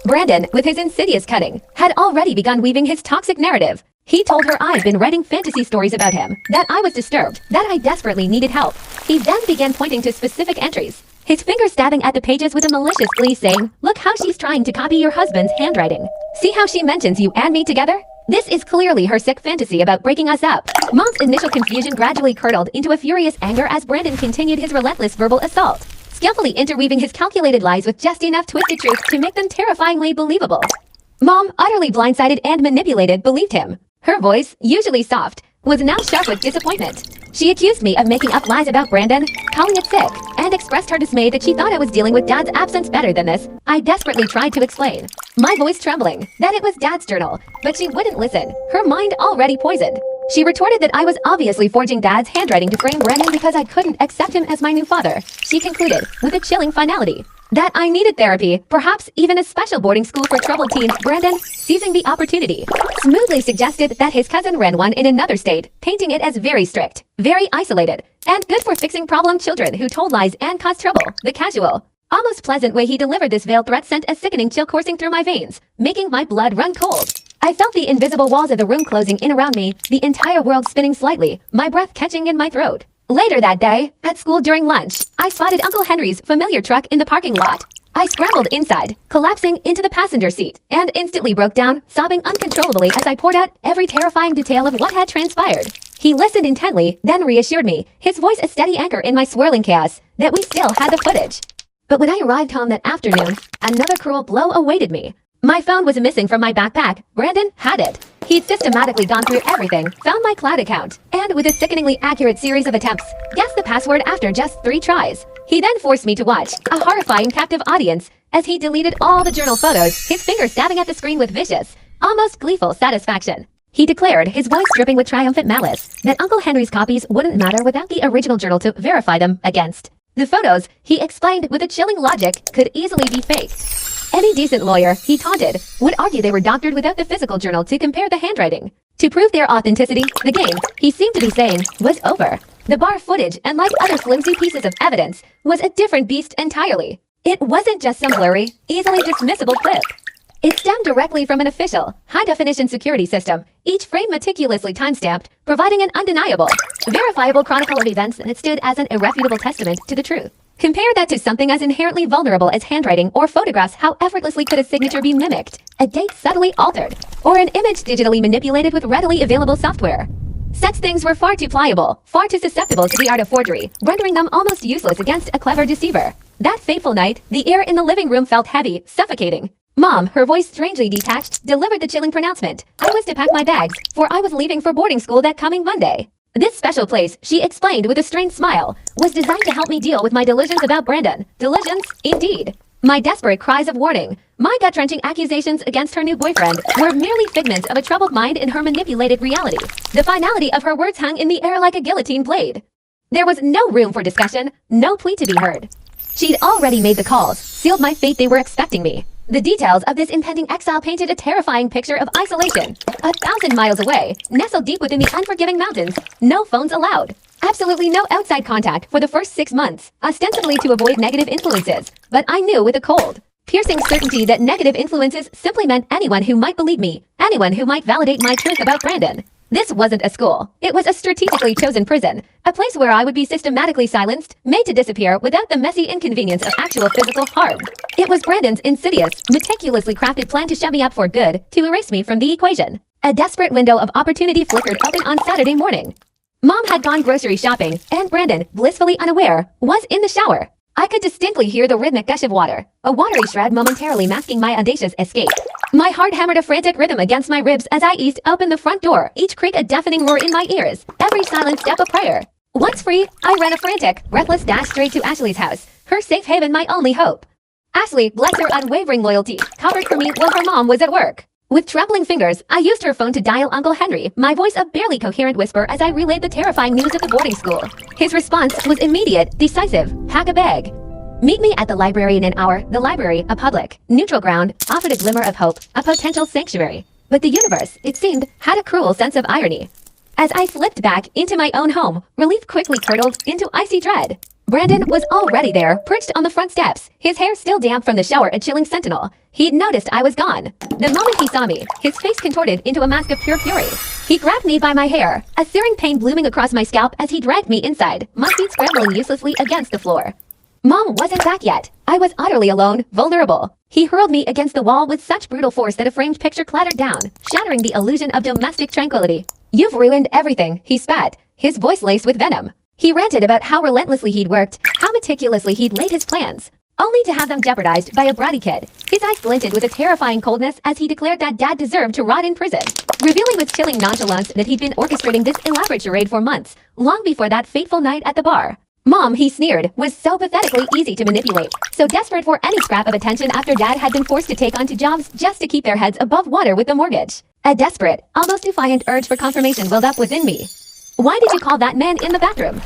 Brandon, with his insidious cutting, had already begun weaving his toxic narrative. He told her I'd been writing fantasy stories about him, that I was disturbed, that I desperately needed help. He then began pointing to specific entries, his finger stabbing at the pages with a malicious glee saying, "Look how she's trying to copy your husband's handwriting. See how she mentions you and me together? This is clearly her sick fantasy about breaking us up." Mom's initial confusion gradually curdled into a furious anger as Brandon continued his relentless verbal assault, skillfully interweaving his calculated lies with just enough twisted truth to make them terrifyingly believable. Mom, utterly blindsided and manipulated, believed him. Her voice, usually soft, was now sharp with disappointment. She accused me of making up lies about Brandon, calling it sick, and expressed her dismay that she thought I was dealing with Dad's absence better than this. I desperately tried to explain, my voice trembling, that it was Dad's journal, but she wouldn't listen, her mind already poisoned. She retorted that I was obviously forging Dad's handwriting to frame Brandon because I couldn't accept him as my new father. She concluded, with a chilling finality, that I needed therapy, perhaps even a special boarding school for troubled teens. Brandon, seizing the opportunity, smoothly suggested that his cousin ran one in another state, painting it as very strict, very isolated, and good for fixing problem children who told lies and caused trouble. The casual, almost pleasant way he delivered this veiled threat sent a sickening chill coursing through my veins, making my blood run cold. I felt the invisible walls of the room closing in around me, the entire world spinning slightly, my breath catching in my throat. Later that day, at school during lunch, I spotted Uncle Henry's familiar truck in the parking lot. I scrambled inside, collapsing into the passenger seat, and instantly broke down, sobbing uncontrollably as I poured out every terrifying detail of what had transpired. He listened intently, then reassured me, his voice a steady anchor in my swirling chaos, that we still had the footage. But when I arrived home that afternoon, another cruel blow awaited me. My phone was missing from my backpack. Brandon had it. He'd systematically gone through everything, found my cloud account, and with a sickeningly accurate series of attempts, guessed the password after just 3 tries. He then forced me to watch, a horrifying captive audience, as he deleted all the journal photos, his finger stabbing at the screen with vicious, almost gleeful satisfaction. He declared, his voice dripping with triumphant malice, that Uncle Henry's copies wouldn't matter without the original journal to verify them against. The photos, he explained with a chilling logic, could easily be faked. Any decent lawyer, he taunted, would argue they were doctored without the physical journal to compare the handwriting. To prove their authenticity, the game, he seemed to be saying, was over. The bar footage, unlike other flimsy pieces of evidence, was a different beast entirely. It wasn't just some blurry, easily dismissible clip. It stemmed directly from an official, high-definition security system, each frame meticulously timestamped, providing an undeniable, verifiable chronicle of events that stood as an irrefutable testament to the truth. Compare that to something as inherently vulnerable as handwriting or photographs. How effortlessly could a signature be mimicked, a date subtly altered, or an image digitally manipulated with readily available software? Such things were far too pliable, far too susceptible to the art of forgery, rendering them almost useless against a clever deceiver. That fateful night, the air in the living room felt heavy, suffocating. Mom, her voice strangely detached, delivered the chilling pronouncement. I was to pack my bags, for I was leaving for boarding school that coming Monday. This special place, she explained with a strained smile, was designed to help me deal with my delusions about Brandon. Delusions, indeed. My desperate cries of warning, my gut-wrenching accusations against her new boyfriend, were merely figments of a troubled mind in her manipulated reality. The finality of her words hung in the air like a guillotine blade. There was no room for discussion, no plea to be heard. She'd already made the calls, sealed my fate. They were expecting me. The details of this impending exile painted a terrifying picture of isolation. 1,000 miles away, nestled deep within the unforgiving mountains, no phones allowed. Absolutely no outside contact for the first 6 months, ostensibly to avoid negative influences. But I knew with a cold, piercing certainty that negative influences simply meant anyone who might believe me, anyone who might validate my truth about Brandon. This wasn't a school. It was a strategically chosen prison, a place where I would be systematically silenced, made to disappear without the messy inconvenience of actual physical harm. It was Brandon's insidious, meticulously crafted plan to shut me up for good, to erase me from the equation. A desperate window of opportunity flickered open on Saturday morning. Mom had gone grocery shopping, and Brandon, blissfully unaware, was in the shower. I could distinctly hear the rhythmic gush of water, a watery shred momentarily masking my audacious escape. My heart hammered a frantic rhythm against my ribs as I eased open the front door, each creak a deafening roar in my ears, every silent step a prayer. Once free, I ran a frantic, breathless dash straight to Ashley's house, her safe haven my only hope. Ashley, bless her unwavering loyalty, covered for me while her mom was at work. With trembling fingers, I used her phone to dial Uncle Henry, my voice a barely coherent whisper as I relayed the terrifying news of the boarding school. His response was immediate, decisive, pack a bag. Meet me at the library in an hour. The library, a public, neutral ground, offered a glimmer of hope, a potential sanctuary. But the universe, it seemed, had a cruel sense of irony. As I slipped back into my own home, relief quickly curdled into icy dread. Brandon was already there, perched on the front steps, his hair still damp from the shower, a chilling sentinel. He'd noticed I was gone. The moment he saw me, his face contorted into a mask of pure fury. He grabbed me by my hair, a searing pain blooming across my scalp as he dragged me inside, my feet scrambling uselessly against the floor. Mom wasn't back yet. I was utterly alone, vulnerable. He hurled me against the wall with such brutal force that a framed picture clattered down, shattering the illusion of domestic tranquility. You've ruined everything, he spat, his voice laced with venom. He ranted about how relentlessly he'd worked, how meticulously he'd laid his plans, only to have them jeopardized by a bratty kid. His eyes glinted with a terrifying coldness as he declared that Dad deserved to rot in prison, revealing with chilling nonchalance that he'd been orchestrating this elaborate charade for months, long before that fateful night at the bar. Mom, he sneered, was so pathetically easy to manipulate, so desperate for any scrap of attention after Dad had been forced to take on 2 jobs just to keep their heads above water with the mortgage. A desperate, almost defiant urge for confirmation welled up within me. Why did you call that man in the bathroom?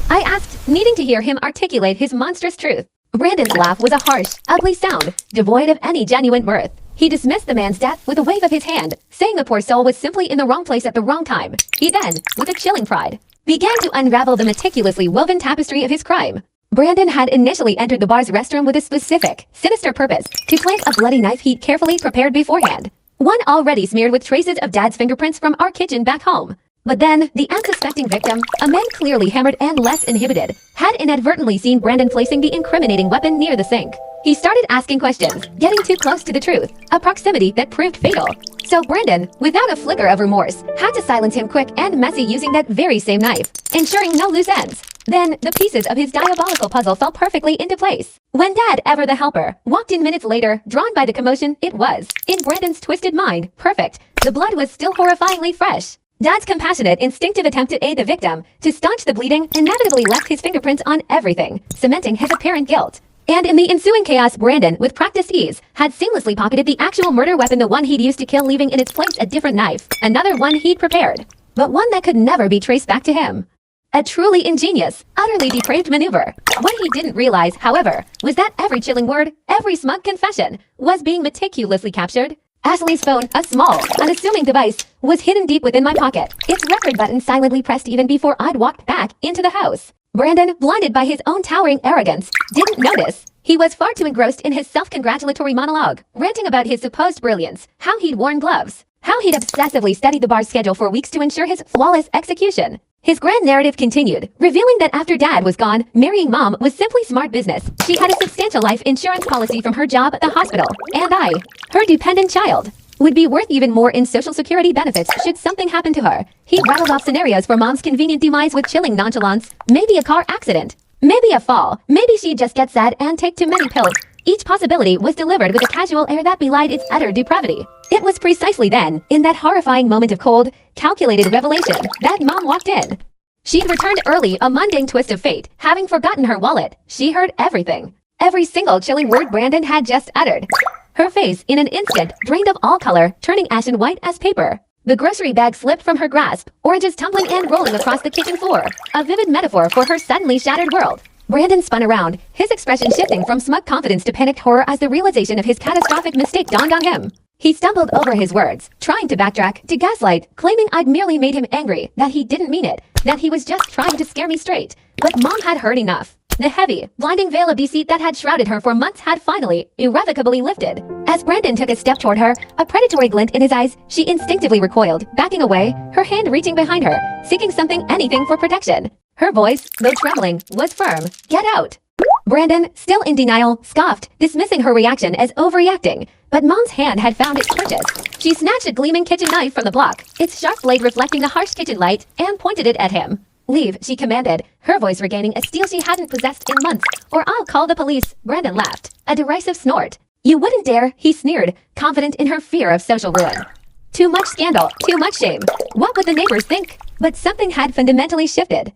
I asked, needing to hear him articulate his monstrous truth. Brandon's laugh was a harsh, ugly sound, devoid of any genuine mirth. He dismissed the man's death with a wave of his hand, saying the poor soul was simply in the wrong place at the wrong time. He then, with a chilling pride, began to unravel the meticulously woven tapestry of his crime. Brandon had initially entered the bar's restroom with a specific, sinister purpose, to plant a bloody knife he'd carefully prepared beforehand. One already smeared with traces of Dad's fingerprints from our kitchen back home. But then, the unsuspecting victim, a man clearly hammered and less inhibited, had inadvertently seen Brandon placing the incriminating weapon near the sink. He started asking questions, getting too close to the truth, a proximity that proved fatal. So Brandon, without a flicker of remorse, had to silence him quick and messy using that very same knife, ensuring no loose ends. Then, the pieces of his diabolical puzzle fell perfectly into place. When Dad, ever the helper, walked in minutes later, drawn by the commotion, it was, in Brandon's twisted mind, perfect. The blood was still horrifyingly fresh. Dad's compassionate, instinctive attempt to aid the victim, to staunch the bleeding, inevitably left his fingerprints on everything, cementing his apparent guilt. And in the ensuing chaos, Brandon, with practiced ease, had seamlessly pocketed the actual murder weapon, the one he'd used to kill, leaving in its place a different knife, another one he'd prepared, but one that could never be traced back to him. A truly ingenious, utterly depraved maneuver. What he didn't realize, however, was that every chilling word, every smug confession, was being meticulously captured. Ashley's phone, a small, unassuming device, was hidden deep within my pocket, its record button silently pressed even before I'd walked back into the house. Brandon, blinded by his own towering arrogance, didn't notice. He was far too engrossed in his self-congratulatory monologue, ranting about his supposed brilliance, how he'd worn gloves, how he'd obsessively studied the bar's schedule for weeks to ensure his flawless execution. His grand narrative continued, revealing that after Dad was gone, marrying Mom was simply smart business. She had a substantial life insurance policy from her job at the hospital, and I, her dependent child, would be worth even more in Social Security benefits should something happen to her. He rattled off scenarios for Mom's convenient demise with chilling nonchalance. Maybe a car accident, maybe a fall, maybe she'd just get sad and take too many pills. Each possibility was delivered with a casual air that belied its utter depravity. It was precisely then, in that horrifying moment of cold, calculated revelation, that Mom walked in. She'd returned early, a mundane twist of fate, having forgotten her wallet. She heard everything. Every single chilling word Brandon had just uttered. Her face, in an instant, drained of all color, turning ashen white as paper. The grocery bag slipped from her grasp, oranges tumbling and rolling across the kitchen floor, a vivid metaphor for her suddenly shattered world. Brandon spun around, his expression shifting from smug confidence to panicked horror as the realization of his catastrophic mistake dawned on him. He stumbled over his words, trying to backtrack, to gaslight, claiming I'd merely made him angry, that he didn't mean it, that he was just trying to scare me straight. But Mom had heard enough. The heavy, blinding veil of deceit that had shrouded her for months had finally, irrevocably lifted. As Brandon took a step toward her, a predatory glint in his eyes, she instinctively recoiled, backing away, her hand reaching behind her, seeking something, anything for protection. Her voice, though trembling, was firm. Get out. Brandon, still in denial, scoffed, dismissing her reaction as overreacting. But Mom's hand had found its purchase. She snatched a gleaming kitchen knife from the block, its sharp blade reflecting the harsh kitchen light, and pointed it at him. Leave, she commanded, her voice regaining a steel she hadn't possessed in months, or I'll call the police. Brandon laughed, a derisive snort. You wouldn't dare, he sneered, confident in her fear of social ruin. Too much scandal, too much shame. What would the neighbors think? But something had fundamentally shifted.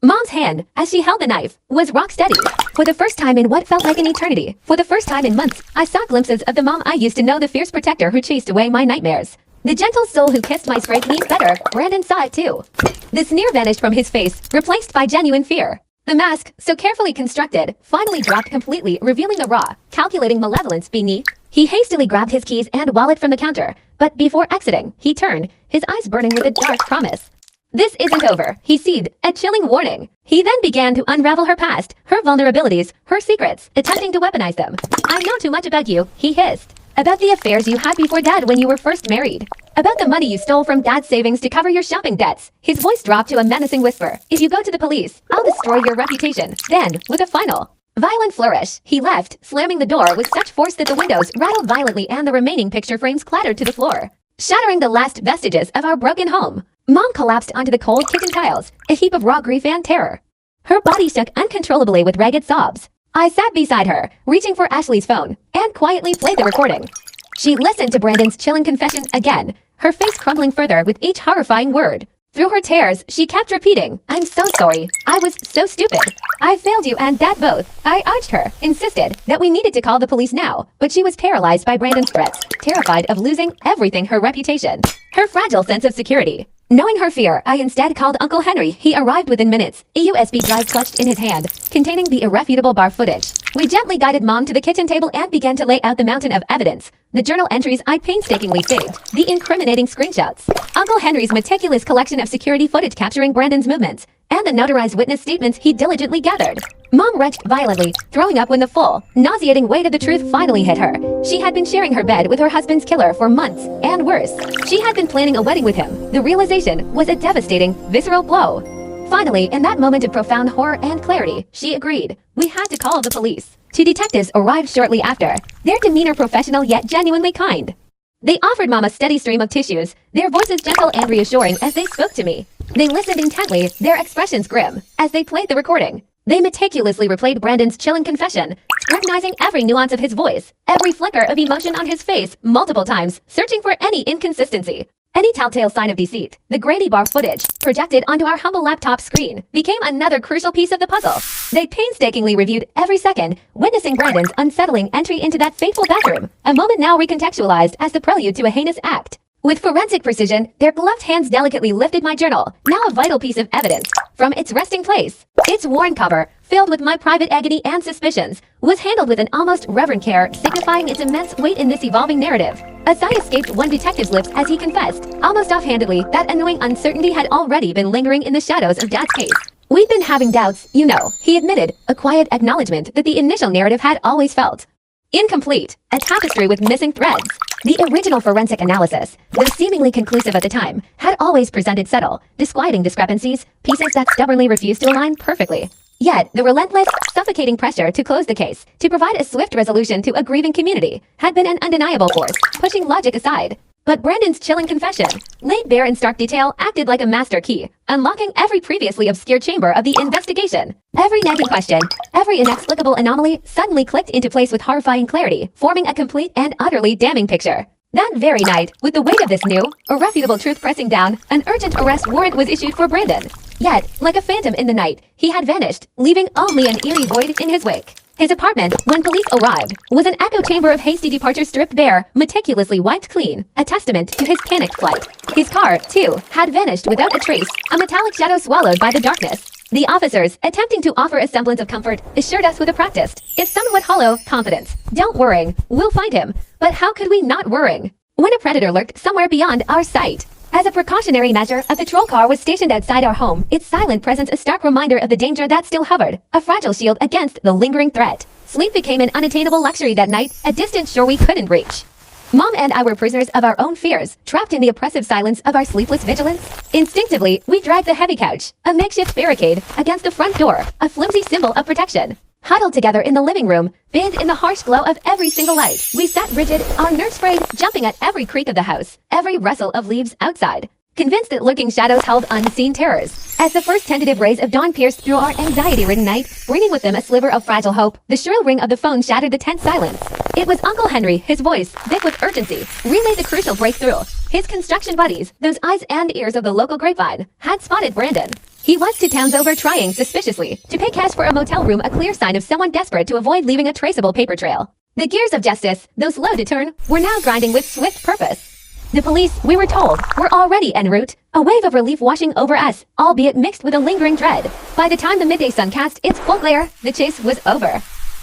Mom's hand, as she held the knife, was rock steady. For the first time in what felt like an eternity, for the first time in months, I saw glimpses of the Mom I used to know, the fierce protector who chased away my nightmares. The gentle soul who kissed my scraped knees better. Brandon saw it too. The sneer vanished from his face, replaced by genuine fear. The mask, so carefully constructed, finally dropped completely, revealing the raw, calculating malevolence beneath. He hastily grabbed his keys and wallet from the counter, but before exiting, he turned, his eyes burning with a dark promise. This isn't over, he seethed, a chilling warning. He then began to unravel her past, her vulnerabilities, her secrets, attempting to weaponize them. I know too much about you, he hissed. About the affairs you had before Dad when you were first married. About the money you stole from Dad's savings to cover your shopping debts. His voice dropped to a menacing whisper. If you go to the police, I'll destroy your reputation. Then, with a final violent flourish, he left, slamming the door with such force that the windows rattled violently and the remaining picture frames clattered to the floor, shattering the last vestiges of our broken home. Mom collapsed onto the cold kitchen tiles, a heap of raw grief and terror. Her body shook uncontrollably with ragged sobs. I sat beside her, reaching for Ashley's phone, and quietly played the recording. She listened to Brandon's chilling confession again, her face crumbling further with each horrifying word. Through her tears, she kept repeating, I'm so sorry. I was so stupid. I failed you and Dad both. I urged her, insisted, that we needed to call the police now, but she was paralyzed by Brandon's threats, terrified of losing everything, her reputation, her fragile sense of security. Knowing her fear, I instead called Uncle Henry. He arrived within minutes, a USB drive clutched in his hand, containing the irrefutable bar footage. We gently guided Mom to the kitchen table and began to lay out the mountain of evidence. The journal entries I painstakingly saved, the incriminating screenshots, Uncle Henry's meticulous collection of security footage capturing Brandon's movements, and the notarized witness statements he diligently gathered. Mom retched violently, throwing up when the full, nauseating weight of the truth finally hit her. She had been sharing her bed with her husband's killer for months, and worse, she had been planning a wedding with him. The realization was a devastating, visceral blow. Finally, in that moment of profound horror and clarity, she agreed. We had to call the police. Two detectives arrived shortly after, their demeanor professional yet genuinely kind. They offered Mom a steady stream of tissues, their voices gentle and reassuring as they spoke to me. They listened intently, their expressions grim, as they played the recording. They meticulously replayed Brandon's chilling confession, scrutinizing every nuance of his voice, every flicker of emotion on his face, multiple times, searching for any inconsistency, any telltale sign of deceit. The grainy bar footage, projected onto our humble laptop screen, became another crucial piece of the puzzle. They painstakingly reviewed every second, witnessing Brandon's unsettling entry into that fateful bathroom, a moment now recontextualized as the prelude to a heinous act. With forensic precision, their gloved hands delicately lifted my journal, now a vital piece of evidence, from its resting place. Its worn cover, filled with my private agony and suspicions, was handled with an almost reverent care, signifying its immense weight in this evolving narrative. A sigh escaped one detective's lips as he confessed, almost offhandedly, that annoying uncertainty had already been lingering in the shadows of Dad's case. We'd been having doubts, you know, he admitted, a quiet acknowledgement that the initial narrative had always felt incomplete, a tapestry with missing threads. The original forensic analysis, though seemingly conclusive at the time, had always presented subtle, disquieting discrepancies, pieces that stubbornly refused to align perfectly. Yet, the relentless, suffocating pressure to close the case, to provide a swift resolution to a grieving community, had been an undeniable force, pushing logic aside. But Brandon's chilling confession, laid bare in stark detail, acted like a master key, unlocking every previously obscure chamber of the investigation. Every nagging question, every inexplicable anomaly suddenly clicked into place with horrifying clarity, forming a complete and utterly damning picture. That very night, with the weight of this new, irrefutable truth pressing down, an urgent arrest warrant was issued for Brandon. Yet, like a phantom in the night, he had vanished, leaving only an eerie void in his wake. His apartment, when police arrived, was an echo chamber of hasty departure stripped bare, meticulously wiped clean, a testament to his panicked flight. His car, too, had vanished without a trace, a metallic shadow swallowed by the darkness. The officers, attempting to offer a semblance of comfort, assured us with a practiced, if somewhat hollow, confidence. Don't worry, we'll find him. But how could we not worry when a predator lurked somewhere beyond our sight? As a precautionary measure, a patrol car was stationed outside our home, its silent presence a stark reminder of the danger that still hovered, a fragile shield against the lingering threat. Sleep became an unattainable luxury that night, a distant shore we couldn't reach. Mom and I were prisoners of our own fears, trapped in the oppressive silence of our sleepless vigilance. Instinctively, we dragged the heavy couch, a makeshift barricade, against the front door, a flimsy symbol of protection. Huddled together in the living room, bathed in the harsh glow of every single light, we sat rigid, our nerves frayed, jumping at every creak of the house, every rustle of leaves outside, convinced that lurking shadows held unseen terrors. As the first tentative rays of dawn pierced through our anxiety-ridden night, bringing with them a sliver of fragile hope, the shrill ring of the phone shattered the tense silence. It was Uncle Henry, his voice, thick with urgency, relayed the crucial breakthrough. His construction buddies, those eyes and ears of the local grapevine, had spotted Brandon. He was 2 towns over trying, suspiciously, to pay cash for a motel room, a clear sign of someone desperate to avoid leaving a traceable paper trail. The gears of justice, though slow to turn, were now grinding with swift purpose. The police, we were told, were already en route, a wave of relief washing over us, albeit mixed with a lingering dread. By the time the midday sun cast its full glare, the chase was over.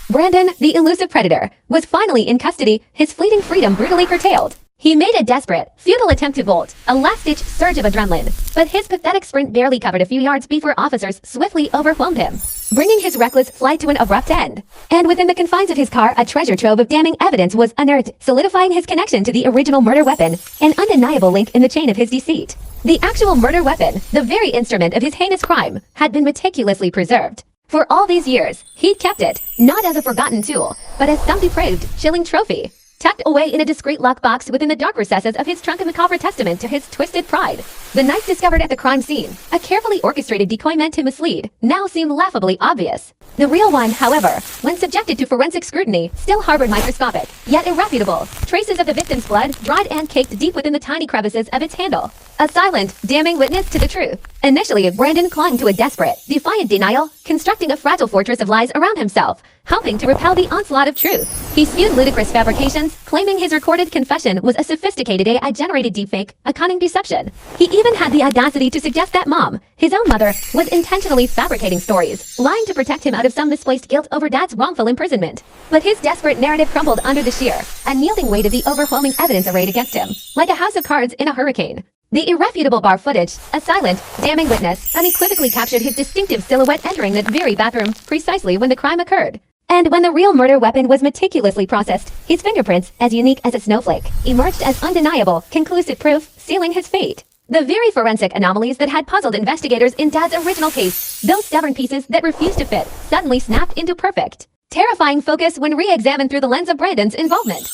Brandon, the elusive predator, was finally in custody, his fleeting freedom brutally curtailed. He made a desperate, futile attempt to bolt, a last-ditch surge of adrenaline, but his pathetic sprint barely covered a few yards before officers swiftly overwhelmed him, bringing his reckless flight to an abrupt end. And within the confines of his car, a treasure trove of damning evidence was unearthed, solidifying his connection to the original murder weapon, an undeniable link in the chain of his deceit. The actual murder weapon, the very instrument of his heinous crime, had been meticulously preserved. For all these years, he'd kept it, not as a forgotten tool, but as some depraved, chilling trophy, tucked away in a discreet lockbox within the dark recesses of his trunk, a macabre testament to his twisted pride. The knife discovered at the crime scene, a carefully orchestrated decoy meant to mislead, now seemed laughably obvious. The real one, however, when subjected to forensic scrutiny, still harbored microscopic, yet irrefutable, traces of the victim's blood, dried and caked deep within the tiny crevices of its handle. a silent, damning witness to the truth. Initially, Brandon clung to a desperate, defiant denial, constructing a fragile fortress of lies around himself, hoping to repel the onslaught of truth. He spewed ludicrous fabrications, claiming his recorded confession was a sophisticated AI-generated deepfake, a cunning deception. He even had the audacity to suggest that Mom, his own mother, was intentionally fabricating stories, lying to protect him out of some misplaced guilt over Dad's wrongful imprisonment. But his desperate narrative crumbled under the sheer, unyielding weight of the overwhelming evidence arrayed against him, like a house of cards in a hurricane. The irrefutable bar footage, a silent, damning witness, unequivocally captured his distinctive silhouette entering that very bathroom precisely when the crime occurred. And when the real murder weapon was meticulously processed, his fingerprints, as unique as a snowflake, emerged as undeniable, conclusive proof, sealing his fate. The very forensic anomalies that had puzzled investigators in Dad's original case, those stubborn pieces that refused to fit, suddenly snapped into perfect, terrifying focus when re-examined through the lens of Brandon's involvement.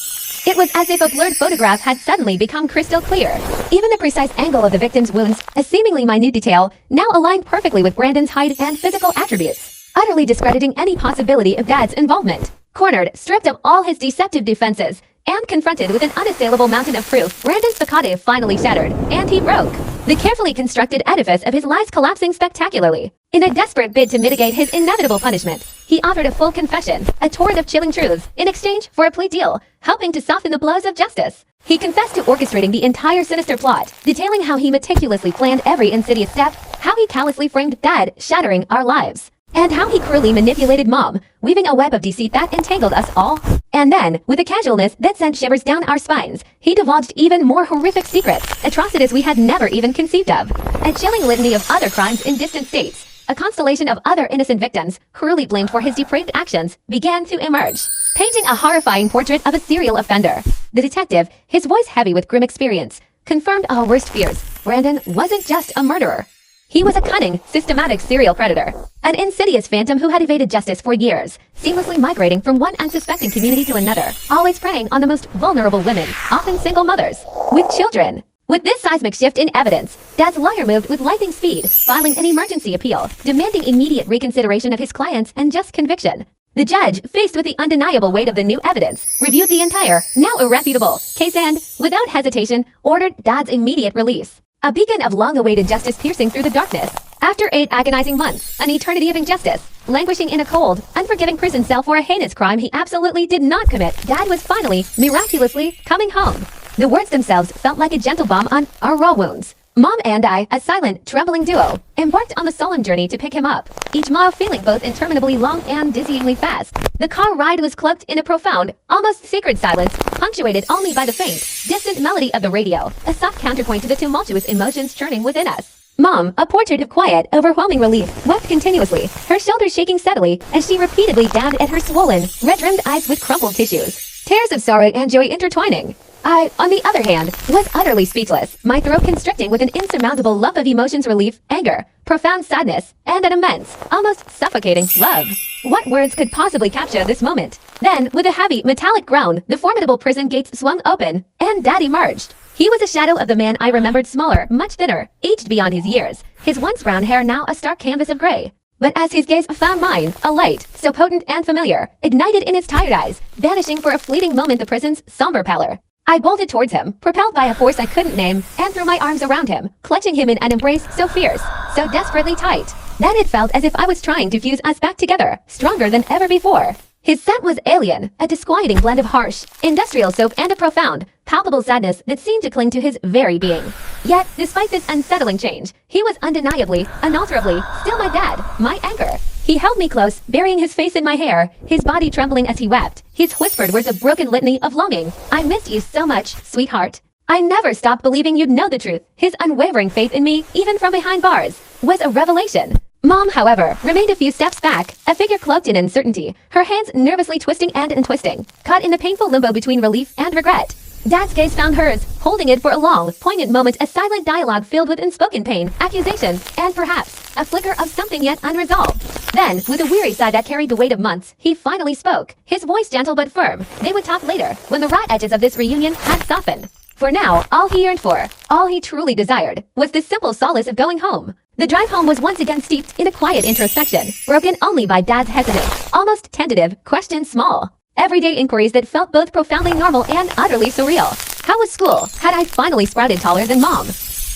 It was as if a blurred photograph had suddenly become crystal clear. Even the precise angle of the victim's wounds, a seemingly minute detail, now aligned perfectly with Brandon's height and physical attributes, utterly discrediting any possibility of Dad's involvement. Cornered, stripped of all his deceptive defenses, and confronted with an unassailable mountain of proof, Brandon's facade finally shattered, and he broke. The carefully constructed edifice of his lies collapsing spectacularly. In a desperate bid to mitigate his inevitable punishment, he offered a full confession, a torrent of chilling truths, in exchange for a plea deal, helping to soften the blows of justice. He confessed to orchestrating the entire sinister plot, detailing how he meticulously planned every insidious step, how he callously framed Dad, shattering our lives, and how he cruelly manipulated Mom, weaving a web of deceit that entangled us all. And then, with a casualness that sent shivers down our spines, he divulged even more horrific secrets, atrocities we had never even conceived of. A chilling litany of other crimes in distant states, a constellation of other innocent victims, cruelly blamed for his depraved actions, began to emerge, painting a horrifying portrait of a serial offender. The detective, his voice heavy with grim experience, confirmed our worst fears. Brandon wasn't just a murderer. He was a cunning, systematic serial predator, an insidious phantom who had evaded justice for years, seamlessly migrating from one unsuspecting community to another, always preying on the most vulnerable women, often single mothers, with children. With this seismic shift in evidence, Dad's lawyer moved with lightning speed, filing an emergency appeal, demanding immediate reconsideration of his clients and just conviction. The judge, faced with the undeniable weight of the new evidence, reviewed the entire, now irrefutable, case and, without hesitation, ordered Dad's immediate release. A beacon of long-awaited justice piercing through the darkness. After 8 agonizing months, an eternity of injustice, languishing in a cold, unforgiving prison cell for a heinous crime he absolutely did not commit, Dad was finally, miraculously, coming home. The words themselves felt like a gentle balm on our raw wounds. Mom and I, a silent, trembling duo, embarked on the solemn journey to pick him up, each mile feeling both interminably long and dizzyingly fast. The car ride was cloaked in a profound, almost sacred silence, punctuated only by the faint, distant melody of the radio, a soft counterpoint to the tumultuous emotions churning within us. Mom, a portrait of quiet, overwhelming relief, wept continuously, her shoulders shaking steadily as she repeatedly dabbed at her swollen, red-rimmed eyes with crumpled tissues, tears of sorrow and joy intertwining. I, on the other hand, was utterly speechless, my throat constricting with an insurmountable lump of emotions: relief, anger, profound sadness, and an immense, almost suffocating love. What words could possibly capture this moment? Then, with a heavy, metallic groan, the formidable prison gates swung open, and Dad emerged. He was a shadow of the man I remembered, smaller, much thinner, aged beyond his years, his once brown hair now a stark canvas of gray. But as his gaze found mine, a light, so potent and familiar, ignited in his tired eyes, banishing for a fleeting moment the prison's somber pallor. I bolted towards him, propelled by a force I couldn't name, and threw my arms around him, clutching him in an embrace so fierce, so desperately tight, that it felt as if I was trying to fuse us back together, stronger than ever before. His scent was alien, a disquieting blend of harsh, industrial soap and a profound, palpable sadness that seemed to cling to his very being. Yet, despite this unsettling change, he was undeniably, unalterably, still my dad, my anchor. He held me close, burying his face in my hair, his body trembling as he wept, his whispered words a broken litany of longing. I missed you so much, sweetheart. I never stopped believing you'd know the truth. His unwavering faith in me, even from behind bars, was a revelation. Mom, however, remained a few steps back, a figure cloaked in uncertainty, her hands nervously twisting and untwisting, caught in the painful limbo between relief and regret. Dad's gaze found hers, holding it for a long, poignant moment, a silent dialogue filled with unspoken pain, accusation, and perhaps a flicker of something yet unresolved. Then, with a weary sigh that carried the weight of months, he finally spoke, his voice gentle but firm. They would talk later, when the raw edges of this reunion had softened. For now, all he yearned for, all he truly desired, was the simple solace of going home. The drive home was once again steeped in a quiet introspection, broken only by Dad's hesitant, almost tentative, questions small. Everyday inquiries that felt both profoundly normal and utterly surreal. How was school? Had I finally sprouted taller than Mom?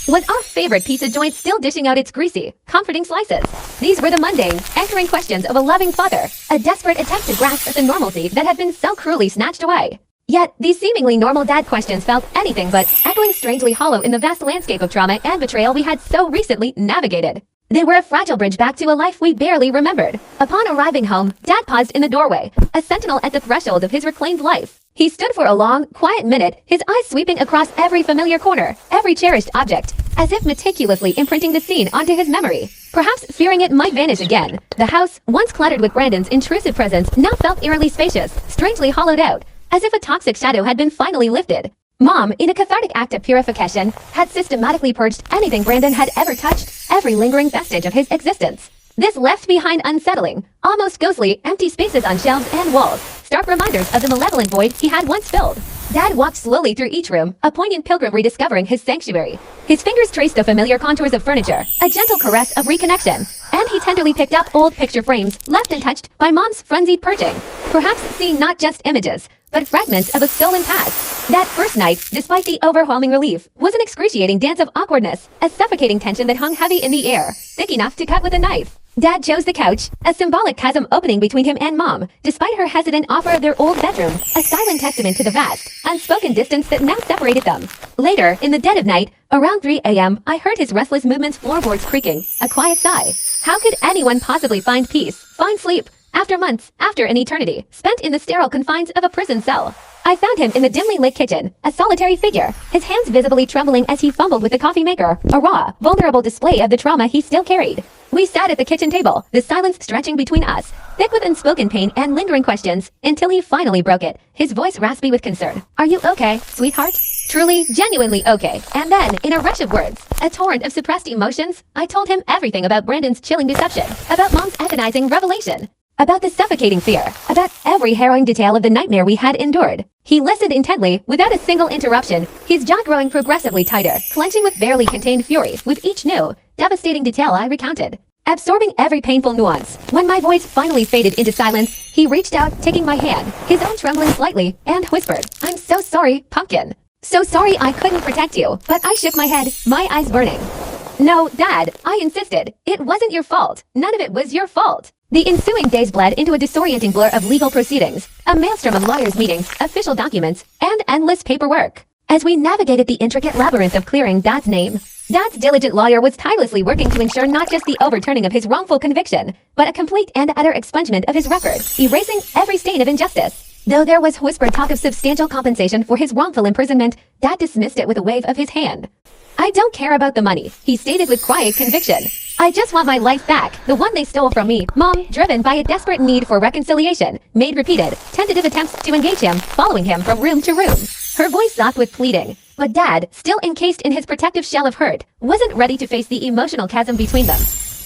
Was our favorite pizza joint still dishing out its greasy, comforting slices? These were the mundane, anchoring questions of a loving father, a desperate attempt to grasp at the normalcy that had been so cruelly snatched away. Yet, these seemingly normal dad questions felt anything but echoing strangely hollow in the vast landscape of trauma and betrayal we had so recently navigated. They were a fragile bridge back to a life we barely remembered. Upon arriving home, Dad paused in the doorway, a sentinel at the threshold of his reclaimed life. He stood for a long, quiet minute, his eyes sweeping across every familiar corner, every cherished object, as if meticulously imprinting the scene onto his memory. Perhaps fearing it might vanish again, the house, once cluttered with Brandon's intrusive presence, now felt eerily spacious, strangely hollowed out, as if a toxic shadow had been finally lifted. Mom, in a cathartic act of purification, had systematically purged anything Brandon had ever touched, every lingering vestige of his existence. This left behind unsettling, almost ghostly, empty spaces on shelves and walls, stark reminders of the malevolent void he had once filled. Dad walked slowly through each room, a poignant pilgrim rediscovering his sanctuary. His fingers traced the familiar contours of furniture, a gentle caress of reconnection, and he tenderly picked up old picture frames left untouched by Mom's frenzied purging, perhaps seeing not just images, but fragments of a stolen past. That first night, despite the overwhelming relief, was an excruciating dance of awkwardness, a suffocating tension that hung heavy in the air, thick enough to cut with a knife. Dad chose the couch, a symbolic chasm opening between him and Mom, despite her hesitant offer of their old bedroom, a silent testament to the vast, unspoken distance that now separated them. Later, in the dead of night, around 3 a.m., I heard his restless movements, floorboards creaking, a quiet sigh. How could anyone possibly find peace, find sleep, after months, after an eternity, spent in the sterile confines of a prison cell? I found him in the dimly lit kitchen, a solitary figure, his hands visibly trembling as he fumbled with the coffee maker, a raw, vulnerable display of the trauma he still carried. We sat at the kitchen table, the silence stretching between us, thick with unspoken pain and lingering questions, until he finally broke it, his voice raspy with concern. "Are you okay, sweetheart?" Truly, genuinely okay. And then, in a rush of words, a torrent of suppressed emotions, I told him everything about Brandon's chilling deception, about Mom's agonizing revelation, about the suffocating fear, about every harrowing detail of the nightmare we had endured. He listened intently, without a single interruption, his jaw growing progressively tighter, clenching with barely contained fury with each new, devastating detail I recounted. Absorbing every painful nuance, when my voice finally faded into silence, he reached out, taking my hand, his own trembling slightly, and whispered, "I'm so sorry, Pumpkin. So sorry I couldn't protect you." But I shook my head, my eyes burning. "No, Dad," I insisted. "It wasn't your fault. None of it was your fault." The ensuing days bled into a disorienting blur of legal proceedings, a maelstrom of lawyers' meetings, official documents, and endless paperwork. As we navigated the intricate labyrinth of clearing Dad's name, Dad's diligent lawyer was tirelessly working to ensure not just the overturning of his wrongful conviction, but a complete and utter expungement of his record, erasing every stain of injustice. Though there was whispered talk of substantial compensation for his wrongful imprisonment, Dad dismissed it with a wave of his hand. "I don't care about the money," he stated with quiet conviction. "I just want my life back, the one they stole from me." Mom, driven by a desperate need for reconciliation, made repeated, tentative attempts to engage him, following him from room to room, her voice soft with pleading. But Dad, still encased in his protective shell of hurt, wasn't ready to face the emotional chasm between them.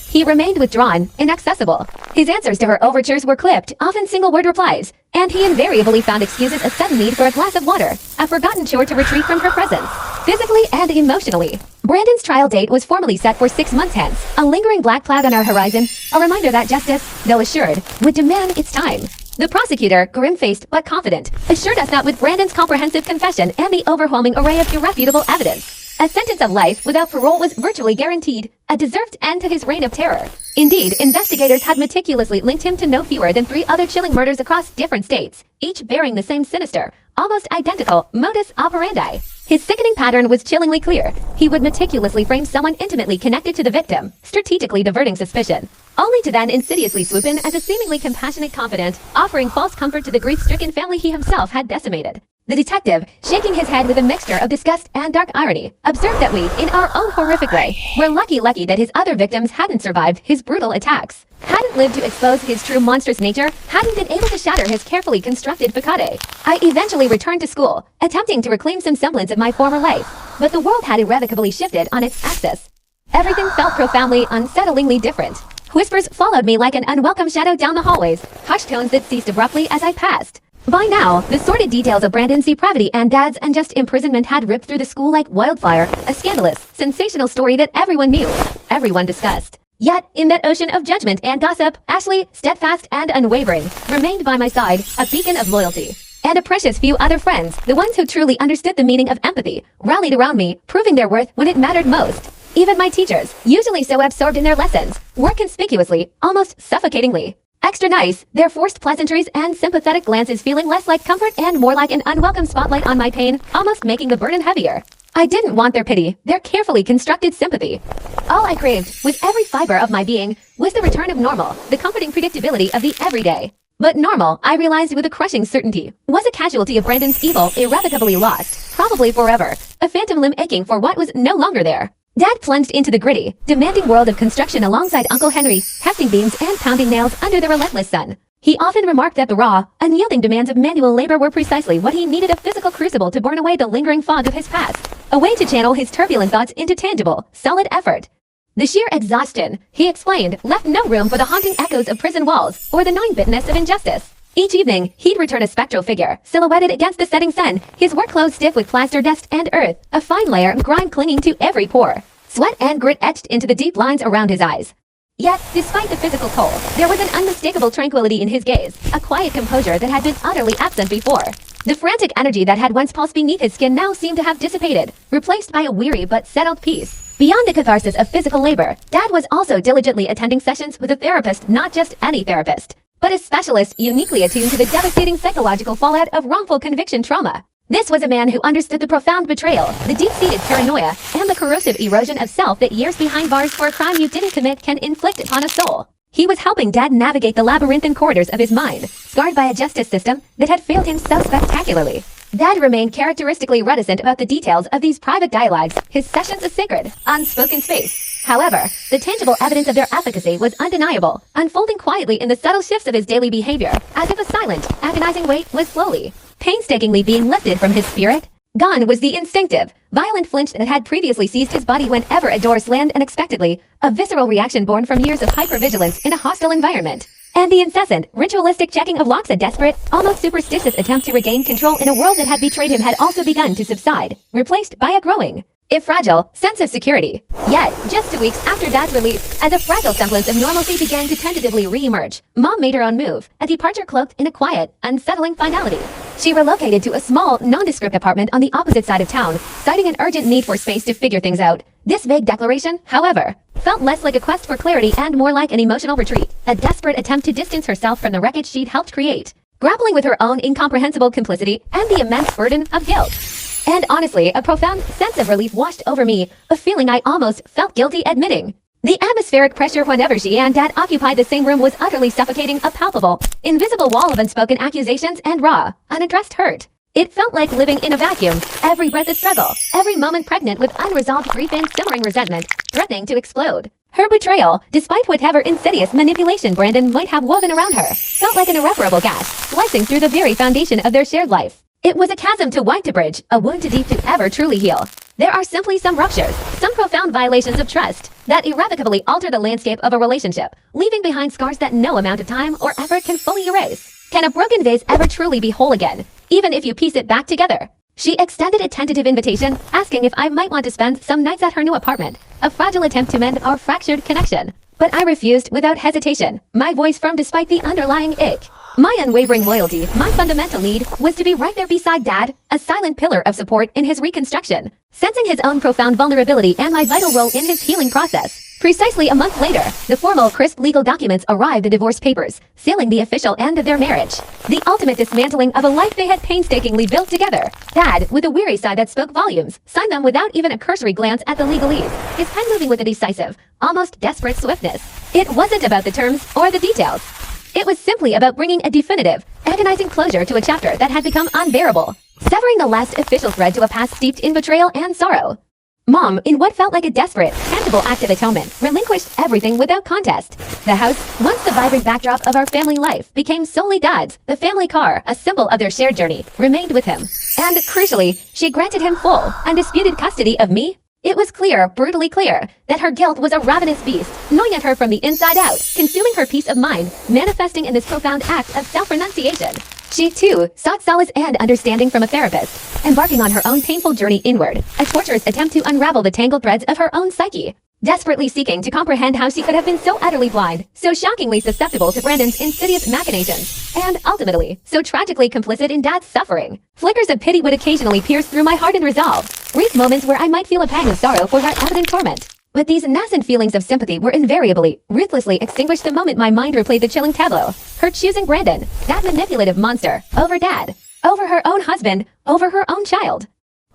He remained withdrawn, inaccessible. His answers to her overtures were clipped, often single-word replies, and he invariably found excuses a sudden need for a glass of water, a forgotten chore to retreat from her presence, physically and emotionally. Brandon's trial date was formally set for 6 months hence, a lingering black cloud on our horizon, a reminder that justice, though assured, would demand its time. The prosecutor, grim-faced but confident, assured us that with Brandon's comprehensive confession and the overwhelming array of irrefutable evidence, a sentence of life without parole was virtually guaranteed, a deserved end to his reign of terror. Indeed, investigators had meticulously linked him to no fewer than 3 other chilling murders across different states, each bearing the same sinister, almost identical modus operandi. His sickening pattern was chillingly clear. He would meticulously frame someone intimately connected to the victim, strategically diverting suspicion, only to then insidiously swoop in as a seemingly compassionate confidant, offering false comfort to the grief-stricken family he himself had decimated. The detective, shaking his head with a mixture of disgust and dark irony, observed that we, in our own horrific way, were lucky that his other victims hadn't survived his brutal attacks, hadn't lived to expose his true monstrous nature, hadn't been able to shatter his carefully constructed facade. I eventually returned to school, attempting to reclaim some semblance of my former life, but the world had irrevocably shifted on its axis. Everything felt profoundly, unsettlingly different. Whispers followed me like an unwelcome shadow down the hallways, hushed tones that ceased abruptly as I passed. By now, the sordid details of Brandon's depravity and Dad's unjust imprisonment had ripped through the school like wildfire, a scandalous, sensational story that everyone knew, everyone discussed. Yet, in that ocean of judgment and gossip, Ashley, steadfast and unwavering, remained by my side, a beacon of loyalty. And a precious few other friends, the ones who truly understood the meaning of empathy, rallied around me, proving their worth when it mattered most. Even my teachers, usually so absorbed in their lessons, were conspicuously, almost suffocatingly extra nice, their forced pleasantries and sympathetic glances feeling less like comfort and more like an unwelcome spotlight on my pain, almost making the burden heavier. I didn't want their pity, their carefully constructed sympathy. All I craved, with every fiber of my being, was the return of normal, the comforting predictability of the everyday. But normal, I realized with a crushing certainty, was a casualty of Brandon's evil irrevocably lost, probably forever, a phantom limb aching for what was no longer there. Dad plunged into the gritty, demanding world of construction alongside Uncle Henry, hefting beams and pounding nails under the relentless sun. He often remarked that the raw, unyielding demands of manual labor were precisely what he needed, a physical crucible to burn away the lingering fog of his past, a way to channel his turbulent thoughts into tangible, solid effort. The sheer exhaustion, he explained, left no room for the haunting echoes of prison walls or the gnawing bitterness of injustice. Each evening, he'd return a spectral figure, silhouetted against the setting sun, his work clothes stiff with plaster, dust, and earth, a fine layer of grime clinging to every pore, sweat and grit etched into the deep lines around his eyes. Yet, despite the physical toll, there was an unmistakable tranquility in his gaze, a quiet composure that had been utterly absent before. The frantic energy that had once pulsed beneath his skin now seemed to have dissipated, replaced by a weary but settled peace. Beyond the catharsis of physical labor, Dad was also diligently attending sessions with a therapist, not just any therapist, but a specialist uniquely attuned to the devastating psychological fallout of wrongful conviction trauma. This was a man who understood the profound betrayal, the deep-seated paranoia, and the corrosive erosion of self that years behind bars for a crime you didn't commit can inflict upon a soul. He was helping Dad navigate the labyrinthine corridors of his mind, scarred by a justice system that had failed him so spectacularly. Dad remained characteristically reticent about the details of these private dialogues, his sessions a sacred, unspoken space. However, the tangible evidence of their efficacy was undeniable, unfolding quietly in the subtle shifts of his daily behavior, as if a silent, agonizing weight was slowly, painstakingly being lifted from his spirit. Gone was the instinctive, violent flinch that had previously seized his body whenever a door slammed unexpectedly, a visceral reaction born from years of hypervigilance in a hostile environment. And the incessant, ritualistic checking of locks, a desperate, almost superstitious attempt to regain control in a world that had betrayed him, had also begun to subside, replaced by a growing, if fragile, sense of security. Yet, just 2 weeks after Dad's release, as a fragile semblance of normalcy began to tentatively re-emerge, Mom made her own move, a departure cloaked in a quiet, unsettling finality. She relocated to a small, nondescript apartment on the opposite side of town, citing an urgent need for space to figure things out. This vague declaration, however, felt less like a quest for clarity and more like an emotional retreat, a desperate attempt to distance herself from the wreckage she'd helped create, grappling with her own incomprehensible complicity and the immense burden of guilt. And honestly, a profound sense of relief washed over me, a feeling I almost felt guilty admitting. The atmospheric pressure whenever she and Dad occupied the same room was utterly suffocating, a palpable, invisible wall of unspoken accusations and raw, unaddressed hurt. It felt like living in a vacuum, every breath a struggle, every moment pregnant with unresolved grief and simmering resentment, threatening to explode. Her betrayal, despite whatever insidious manipulation Brandon might have woven around her, felt like an irreparable gash, slicing through the very foundation of their shared life. It was a chasm too wide to bridge, a wound too deep to ever truly heal. There are simply some ruptures, some profound violations of trust, that irrevocably alter the landscape of a relationship, leaving behind scars that no amount of time or effort can fully erase. Can a broken vase ever truly be whole again, even if you piece it back together? She extended a tentative invitation, asking if I might want to spend some nights at her new apartment, a fragile attempt to mend our fractured connection. But I refused without hesitation, my voice firm despite the underlying ick. My unwavering loyalty, my fundamental need, was to be right there beside Dad, a silent pillar of support in his reconstruction, sensing his own profound vulnerability and my vital role in his healing process. Precisely a month later, the formal, crisp legal documents arrived, the divorce papers, sealing the official end of their marriage. The ultimate dismantling of a life they had painstakingly built together. Dad, with a weary sigh that spoke volumes, signed them without even a cursory glance at the legalese, his pen moving with a decisive, almost desperate swiftness. It wasn't about the terms or the details. It was simply about bringing a definitive, agonizing closure to a chapter that had become unbearable, severing the last official thread to a past steeped in betrayal and sorrow. Mom, in what felt like a desperate, tangible act of atonement, relinquished everything without contest. The house, once the vibrant backdrop of our family life, became solely Dad's. The family car, a symbol of their shared journey, remained with him. And crucially, she granted him full, undisputed custody of me. It was clear, brutally clear, that her guilt was a ravenous beast, gnawing at her from the inside out, consuming her peace of mind, manifesting in this profound act of self-renunciation. She, too, sought solace and understanding from a therapist, embarking on her own painful journey inward, a torturous attempt to unravel the tangled threads of her own psyche. desperately seeking to comprehend how she could have been so utterly blind, so shockingly susceptible to Brandon's insidious machinations, and ultimately, so tragically complicit in Dad's suffering. Flickers of pity would occasionally pierce through my hardened resolve, brief moments where I might feel a pang of sorrow for her evident torment. But these nascent feelings of sympathy were invariably, ruthlessly extinguished the moment my mind replayed the chilling tableau. Her choosing Brandon, that manipulative monster, over Dad, over her own husband, over her own child.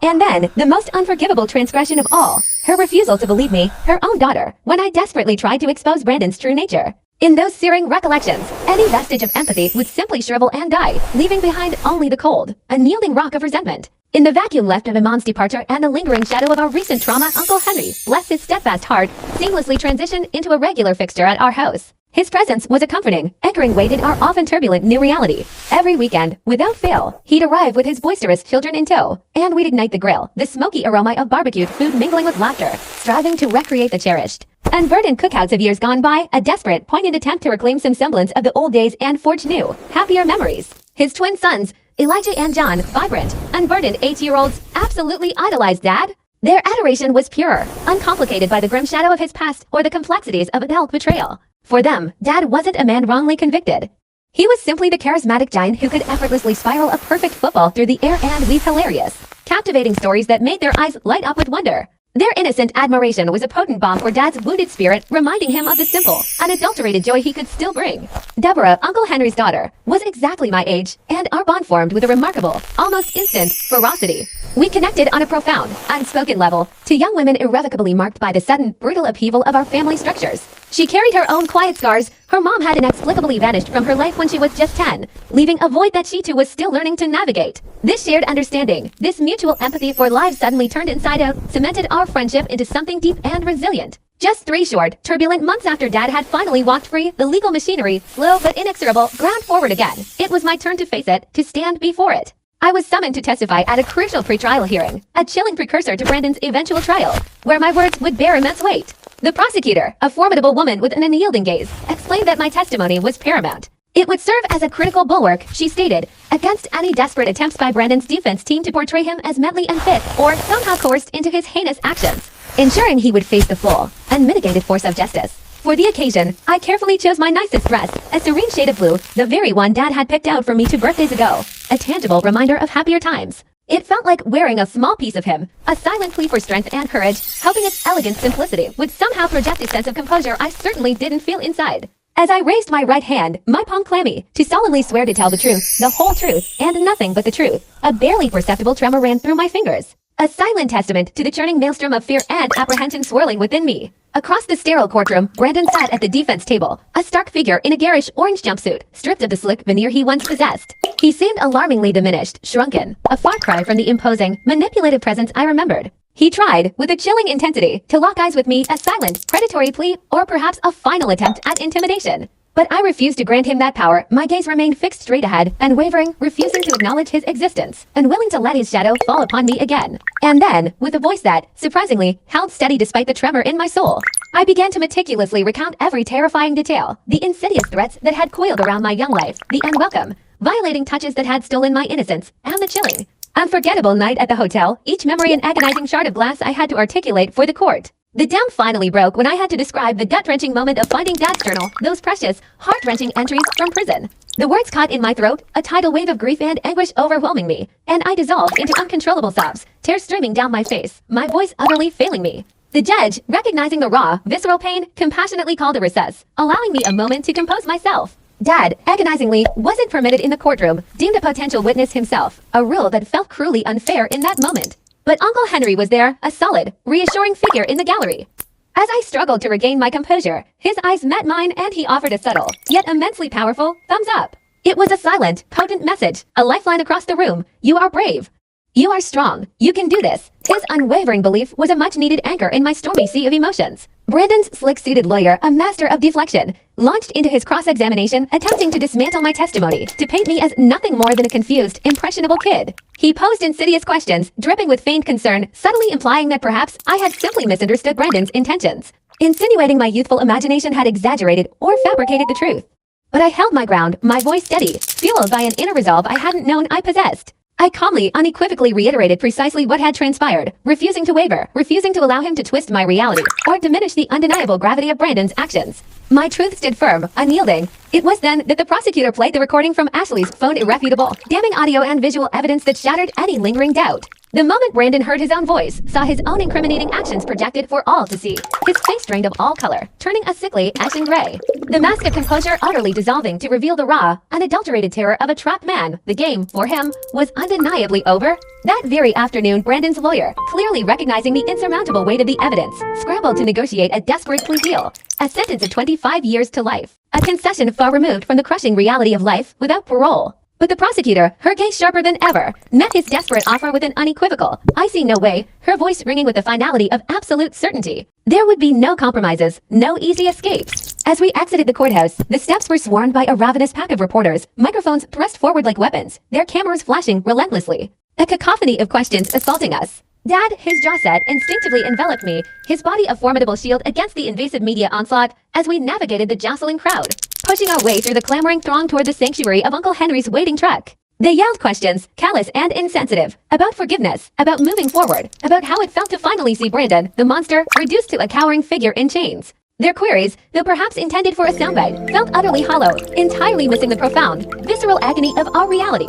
And then, the most unforgivable transgression of all, her refusal to believe me, her own daughter, when I desperately tried to expose Brandon's true nature. In those searing recollections, any vestige of empathy would simply shrivel and die, leaving behind only the cold, unyielding rock of resentment. In the vacuum left of Iman's departure and the lingering shadow of our recent trauma, Uncle Henry, bless his steadfast heart, seamlessly transitioned into a regular fixture at our house. His presence was a comforting, anchoring weight in our often turbulent new reality. Every weekend, without fail, he'd arrive with his boisterous children in tow, and we'd ignite the grill, the smoky aroma of barbecued food mingling with laughter, striving to recreate the cherished, unburdened cookouts of years gone by, a desperate, poignant attempt to reclaim some semblance of the old days and forge new, happier memories. His twin sons, Elijah and John, vibrant, unburdened 8-year-olds, absolutely idolized Dad. Their adoration was pure, uncomplicated by the grim shadow of his past or the complexities of adult betrayal. For them, Dad wasn't a man wrongly convicted. He was simply the charismatic giant who could effortlessly spiral a perfect football through the air and weave hilarious, captivating stories that made their eyes light up with wonder. Their innocent admiration was a potent balm for Dad's wounded spirit, reminding him of the simple, unadulterated joy he could still bring. Deborah, Uncle Henry's daughter, was exactly my age, and our bond formed with a remarkable, almost instant, ferocity. We connected on a profound, unspoken level, to young women irrevocably marked by the sudden, brutal upheaval of our family structures. She carried her own quiet scars. Her mom had inexplicably vanished from her life when she was just 10, leaving a void that she too was still learning to navigate. This shared understanding, this mutual empathy for lives suddenly turned inside out, cemented our friendship into something deep and resilient. Just 3 short, turbulent months after Dad had finally walked free, the legal machinery, slow but inexorable, ground forward again. It was my turn to face it, to stand before it. I was summoned to testify at a crucial pretrial hearing, a chilling precursor to Brandon's eventual trial, where my words would bear immense weight. The prosecutor, a formidable woman with an unyielding gaze, explained that my testimony was paramount. It would serve as a critical bulwark, she stated, against any desperate attempts by Brandon's defense team to portray him as mentally unfit or somehow coerced into his heinous actions, ensuring he would face the full, unmitigated force of justice. For the occasion, I carefully chose my nicest dress, a serene shade of blue, the very one Dad had picked out for me 2 birthdays ago, a tangible reminder of happier times. It felt like wearing a small piece of him, a silent plea for strength and courage, hoping its elegant simplicity would somehow project a sense of composure I certainly didn't feel inside. As I raised my right hand, my palm clammy, to solemnly swear to tell the truth, the whole truth, and nothing but the truth, a barely perceptible tremor ran through my fingers. A silent testament to the churning maelstrom of fear and apprehension swirling within me. Across the sterile courtroom, Brandon sat at the defense table, a stark figure in a garish orange jumpsuit, stripped of the slick veneer he once possessed. He seemed alarmingly diminished, shrunken, a far cry from the imposing, manipulative presence I remembered. He tried, with a chilling intensity, to lock eyes with me, a silent, predatory plea, or perhaps a final attempt at intimidation. But I refused to grant him that power. My gaze remained fixed straight ahead, unwavering, refusing to acknowledge his existence, unwilling to let his shadow fall upon me again. And then, with a voice that, surprisingly, held steady despite the tremor in my soul, I began to meticulously recount every terrifying detail, the insidious threats that had coiled around my young life, the unwelcome, violating touches that had stolen my innocence, and the chilling, unforgettable night at the hotel, each memory an agonizing shard of glass I had to articulate for the court. The dam finally broke when I had to describe the gut-wrenching moment of finding Dad's journal, those precious, heart-wrenching entries from prison. The words caught in my throat, a tidal wave of grief and anguish overwhelming me, and I dissolved into uncontrollable sobs, tears streaming down my face, my voice utterly failing me. The judge, recognizing the raw, visceral pain, compassionately called a recess, allowing me a moment to compose myself. Dad, agonizingly, wasn't permitted in the courtroom, deemed a potential witness himself, a rule that felt cruelly unfair in that moment. But Uncle Henry was there, a solid, reassuring figure in the gallery. As I struggled to regain my composure, his eyes met mine and he offered a subtle, yet immensely powerful, thumbs up. It was a silent, potent message, a lifeline across the room. You are brave. You are strong. You can do this. His unwavering belief was a much-needed anchor in my stormy sea of emotions. Brandon's slick-suited lawyer, a master of deflection, launched into his cross-examination, attempting to dismantle my testimony, to paint me as nothing more than a confused, impressionable kid. He posed insidious questions, dripping with feigned concern, subtly implying that perhaps I had simply misunderstood Brandon's intentions, insinuating my youthful imagination had exaggerated or fabricated the truth. But I held my ground, my voice steady, fueled by an inner resolve I hadn't known I possessed. I calmly, unequivocally reiterated precisely what had transpired, refusing to waver, refusing to allow him to twist my reality, or diminish the undeniable gravity of Brandon's actions. My truth stood firm, unyielding. It was then that the prosecutor played the recording from Ashley's phone irrefutable, damning audio and visual evidence that shattered any lingering doubt. The moment Brandon heard his own voice, saw his own incriminating actions projected for all to see, his face drained of all color, turning a sickly, ashen gray. The mask of composure utterly dissolving to reveal the raw, unadulterated terror of a trapped man. The game, for him, was undeniably over. That very afternoon, Brandon's lawyer, clearly recognizing the insurmountable weight of the evidence, scrambled to negotiate a desperate plea deal. A sentence of 25 years to life. A concession far removed from the crushing reality of life without parole. But the prosecutor, her gaze sharper than ever, met his desperate offer with an unequivocal, "I see no way," her voice ringing with the finality of absolute certainty. There would be no compromises, no easy escapes. As we exited the courthouse, the steps were swarmed by a ravenous pack of reporters, microphones thrust forward like weapons, their cameras flashing relentlessly. A cacophony of questions assaulting us. Dad, his jaw set, instinctively enveloped me, his body a formidable shield against the invasive media onslaught as we navigated the jostling crowd, pushing our way through the clamoring throng toward the sanctuary of Uncle Henry's waiting truck. They yelled questions, callous and insensitive, about forgiveness, about moving forward, about how it felt to finally see Brandon, the monster, reduced to a cowering figure in chains. Their queries, though perhaps intended for a soundbite, felt utterly hollow, entirely missing the profound, visceral agony of our reality.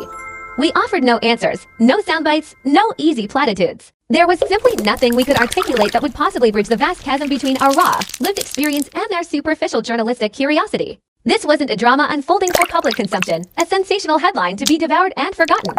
We offered no answers, no soundbites, no easy platitudes. There was simply nothing we could articulate that would possibly bridge the vast chasm between our raw, lived experience and our superficial journalistic curiosity. This wasn't a drama unfolding for public consumption, a sensational headline to be devoured and forgotten.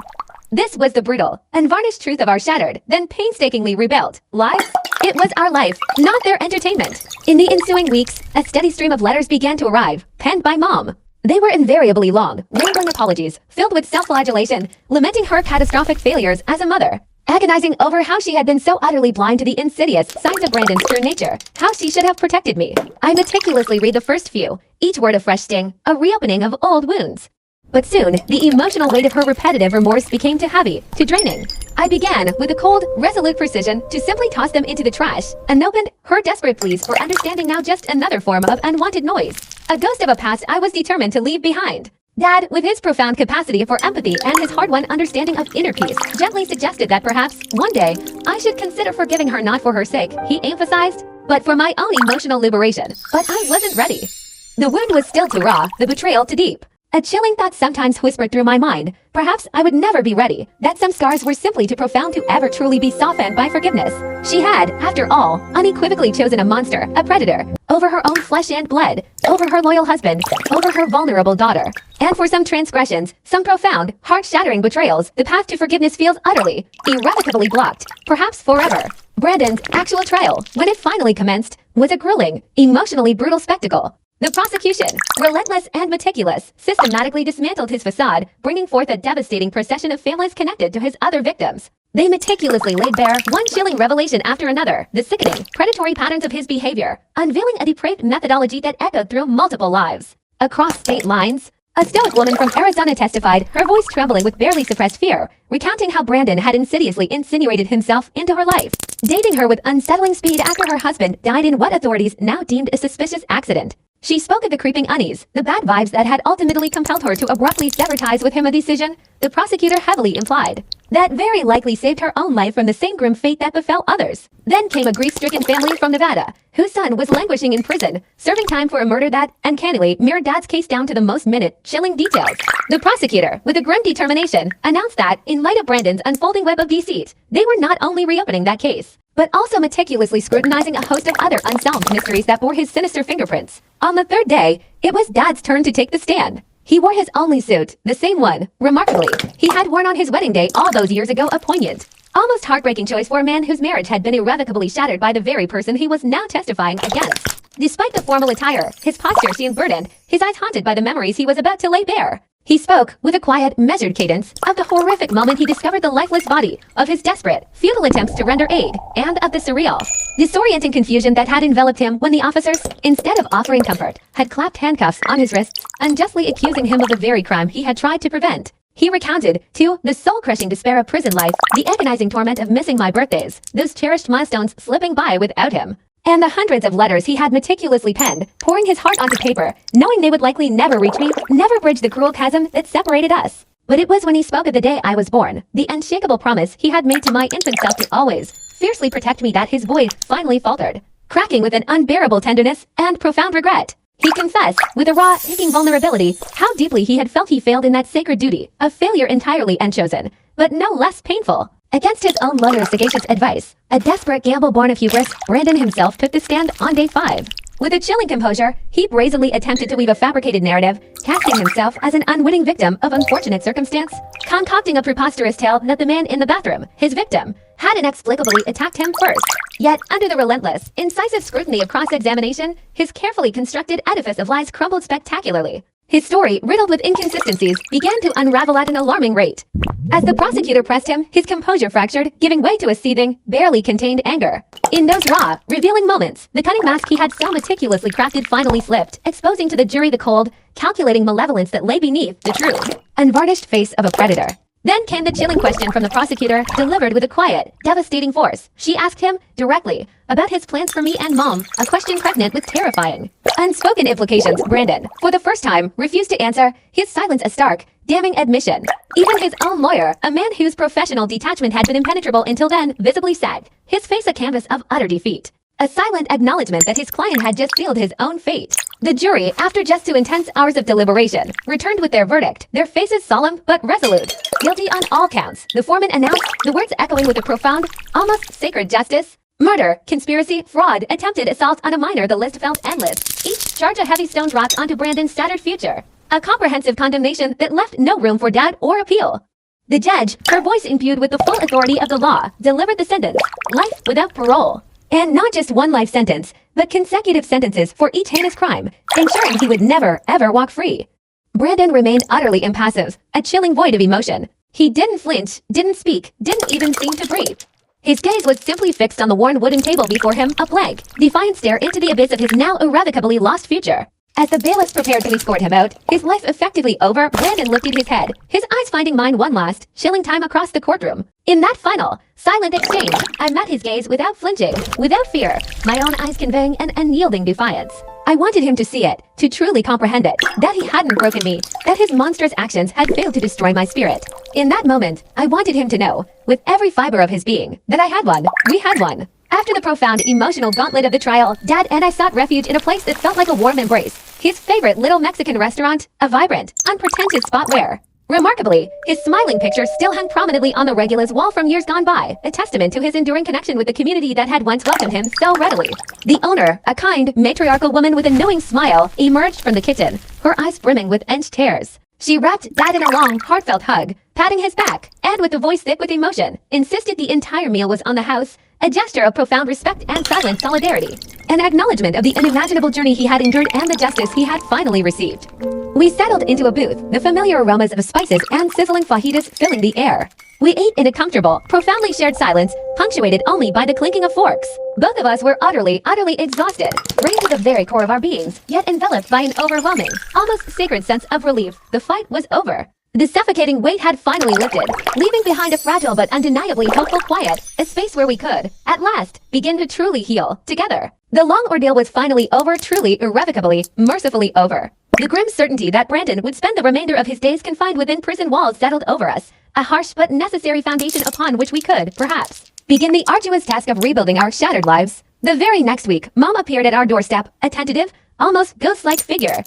This was the brutal, unvarnished truth of our shattered, then painstakingly rebuilt, lives. It was our life, not their entertainment. In the ensuing weeks, a steady stream of letters began to arrive, penned by Mom. They were invariably long, rambling apologies, filled with self-flagellation, lamenting her catastrophic failures as a mother, agonizing over how she had been so utterly blind to the insidious signs of Brandon's true nature, how she should have protected me. I meticulously read the first few, each word a fresh sting, a reopening of old wounds. But soon, the emotional weight of her repetitive remorse became too heavy, too draining. I began, with a cold, resolute precision, to simply toss them into the trash, and opened her desperate pleas for understanding now just another form of unwanted noise. A ghost of a past I was determined to leave behind. Dad, with his profound capacity for empathy and his hard-won understanding of inner peace, gently suggested that perhaps, one day, I should consider forgiving her not for her sake, he emphasized, but for my own emotional liberation. But I wasn't ready. The wound was still too raw, the betrayal too deep. A chilling thought sometimes whispered through my mind. Perhaps I would never be ready, that some scars were simply too profound to ever truly be softened by forgiveness. She had, after all, unequivocally chosen a monster, a predator, over her own flesh and blood, over her loyal husband, over her vulnerable daughter. And for some transgressions, some profound, heart-shattering betrayals, the path to forgiveness feels utterly, irrevocably blocked, perhaps forever. Brandon's actual trial, when it finally commenced, was a grueling, emotionally brutal spectacle. The prosecution, relentless and meticulous, systematically dismantled his facade, bringing forth a devastating procession of families connected to his other victims. They meticulously laid bare one chilling revelation after another, the sickening, predatory patterns of his behavior, unveiling a depraved methodology that echoed through multiple lives. Across state lines, a stoic woman from Arizona testified, her voice trembling with barely suppressed fear, recounting how Brandon had insidiously insinuated himself into her life, dating her with unsettling speed after her husband died in what authorities now deemed a suspicious accident. She spoke of the creeping unease, the bad vibes that had ultimately compelled her to abruptly sever ties with him, a decision, the prosecutor heavily implied, that very likely saved her own life from the same grim fate that befell others. Then came a grief-stricken family from Nevada, whose son was languishing in prison, serving time for a murder that, uncannily, mirrored Dad's case down to the most minute, chilling details. The prosecutor, with a grim determination, announced that, in light of Brandon's unfolding web of deceit, they were not only reopening that case, but also meticulously scrutinizing a host of other unsolved mysteries that bore his sinister fingerprints. On the third day, it was Dad's turn to take the stand. He wore his only suit, the same one, remarkably, he had worn on his wedding day all those years ago, a poignant, almost heartbreaking choice for a man whose marriage had been irrevocably shattered by the very person he was now testifying against. Despite the formal attire, his posture seemed burdened, his eyes haunted by the memories he was about to lay bare. He spoke, with a quiet, measured cadence, of the horrific moment he discovered the lifeless body, of his desperate, futile attempts to render aid, and of the surreal, disorienting confusion that had enveloped him when the officers, instead of offering comfort, had clapped handcuffs on his wrists, unjustly accusing him of the very crime he had tried to prevent. He recounted, too, the soul-crushing despair of prison life, the agonizing torment of missing my birthdays, those cherished milestones slipping by without him, and the hundreds of letters he had meticulously penned, pouring his heart onto paper, knowing they would likely never reach me, never bridge the cruel chasm that separated us. But it was when he spoke of the day I was born, the unshakable promise he had made to my infant self to always fiercely protect me, that his voice finally faltered, cracking with an unbearable tenderness and profound regret. He confessed, with a raw, aching vulnerability, how deeply he had felt he failed in that sacred duty, a failure entirely unchosen, but no less painful. Against his own lawyer's sagacious advice, a desperate gamble born of hubris, Brandon himself took the stand on day 5. With a chilling composure, he brazenly attempted to weave a fabricated narrative, casting himself as an unwitting victim of unfortunate circumstance, concocting a preposterous tale that the man in the bathroom, his victim, had inexplicably attacked him first. Yet, under the relentless, incisive scrutiny of cross-examination, his carefully constructed edifice of lies crumbled spectacularly. His story, riddled with inconsistencies, began to unravel at an alarming rate. As the prosecutor pressed him, his composure fractured, giving way to a seething, barely contained anger. In those raw, revealing moments, the cunning mask he had so meticulously crafted finally slipped, exposing to the jury the cold, calculating malevolence that lay beneath the true, unvarnished face of a predator. Then came the chilling question from the prosecutor, delivered with a quiet, devastating force. She asked him, directly, about his plans for me and Mom, a question pregnant with terrifying, unspoken implications. Brandon, for the first time, refused to answer, his silence a stark, damning admission. Even his own lawyer, a man whose professional detachment had been impenetrable until then, visibly sagged, his face a canvas of utter defeat. A silent acknowledgement that his client had just sealed his own fate. The jury, after just 2 intense hours of deliberation, returned with their verdict, their faces solemn but resolute. Guilty on all counts, the foreman announced, the words echoing with a profound, almost sacred justice. Murder, conspiracy, fraud, attempted assault on a minor. The list felt endless. Each charge a heavy stone dropped onto Brandon's shattered future. A comprehensive condemnation that left no room for doubt or appeal. The judge, her voice imbued with the full authority of the law, delivered the sentence, life without parole. And not just one life sentence, but consecutive sentences for each heinous crime, ensuring he would never, ever walk free. Brandon remained utterly impassive, a chilling void of emotion. He didn't flinch, didn't speak, didn't even seem to breathe. His gaze was simply fixed on the worn wooden table before him, a blank, defiant stare into the abyss of his now irrevocably lost future. As the bailiffs prepared to escort him out, his life effectively over, Brandon lifted his head, his eyes finding mine one last, chilling time across the courtroom. In that final, silent exchange, I met his gaze without flinching, without fear, my own eyes conveying an unyielding defiance. I wanted him to see it, to truly comprehend it, that he hadn't broken me, that his monstrous actions had failed to destroy my spirit. In that moment, I wanted him to know, with every fiber of his being, that I had won, we had won. After the profound emotional gauntlet of the trial, Dad and I sought refuge in a place that felt like a warm embrace. His favorite little Mexican restaurant, a vibrant, unpretentious spot where, remarkably, his smiling picture still hung prominently on the Regula's wall from years gone by, a testament to his enduring connection with the community that had once welcomed him so readily. The owner, a kind, matriarchal woman with a knowing smile, emerged from the kitchen, her eyes brimming with ench tears. She wrapped Dad in a long, heartfelt hug, patting his back, and with a voice thick with emotion, insisted the entire meal was on the house, a gesture of profound respect and silent solidarity. An acknowledgement of the unimaginable journey he had endured and the justice he had finally received. We settled into a booth, the familiar aromas of spices and sizzling fajitas filling the air. We ate in a comfortable, profoundly shared silence, punctuated only by the clinking of forks. Both of us were utterly exhausted, drained to the very core of our beings, yet enveloped by an overwhelming, almost sacred sense of relief. The fight was over. The suffocating weight had finally lifted, leaving behind a fragile but undeniably hopeful quiet, a space where we could, at last, begin to truly heal, together. The long ordeal was finally over, truly, irrevocably, mercifully over. The grim certainty that Brandon would spend the remainder of his days confined within prison walls settled over us, a harsh but necessary foundation upon which we could, perhaps, begin the arduous task of rebuilding our shattered lives. The very next week, Mom appeared at our doorstep, a tentative, almost ghost-like figure.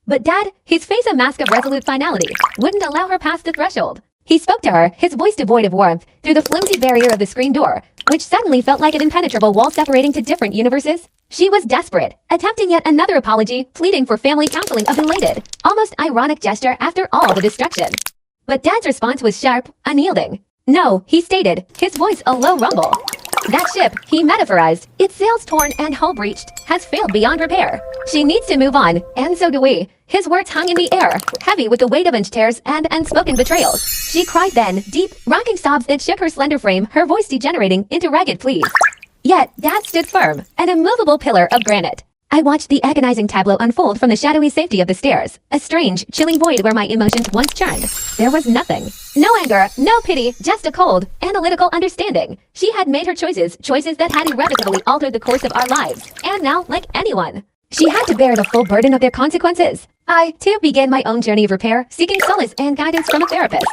But Dad, his face a mask of resolute finality, wouldn't allow her past the threshold. He spoke to her, his voice devoid of warmth, through the flimsy barrier of the screen door, which suddenly felt like an impenetrable wall separating to different universes. She was desperate, attempting yet another apology, pleading for family counseling, a belated, almost ironic gesture after all the destruction. But Dad's response was sharp, unyielding. No, he stated, his voice a low rumble. That ship, he metaphorized, its sails torn and hull breached, has failed beyond repair. She needs to move on, and so do we. His words hung in the air, heavy with the weight of ench tears and unspoken betrayals. She cried then, deep, rocking sobs that shook her slender frame, her voice degenerating into ragged pleas. Yet, Dad stood firm, an immovable pillar of granite. I watched the agonizing tableau unfold from the shadowy safety of the stairs, a strange, chilling void where my emotions once churned. There was nothing. No anger, no pity, just a cold, analytical understanding. She had made her choices that had irrevocably altered the course of our lives. And now, like anyone, She had to bear the full burden of their consequences. I, too, began my own journey of repair, seeking solace and guidance from a therapist.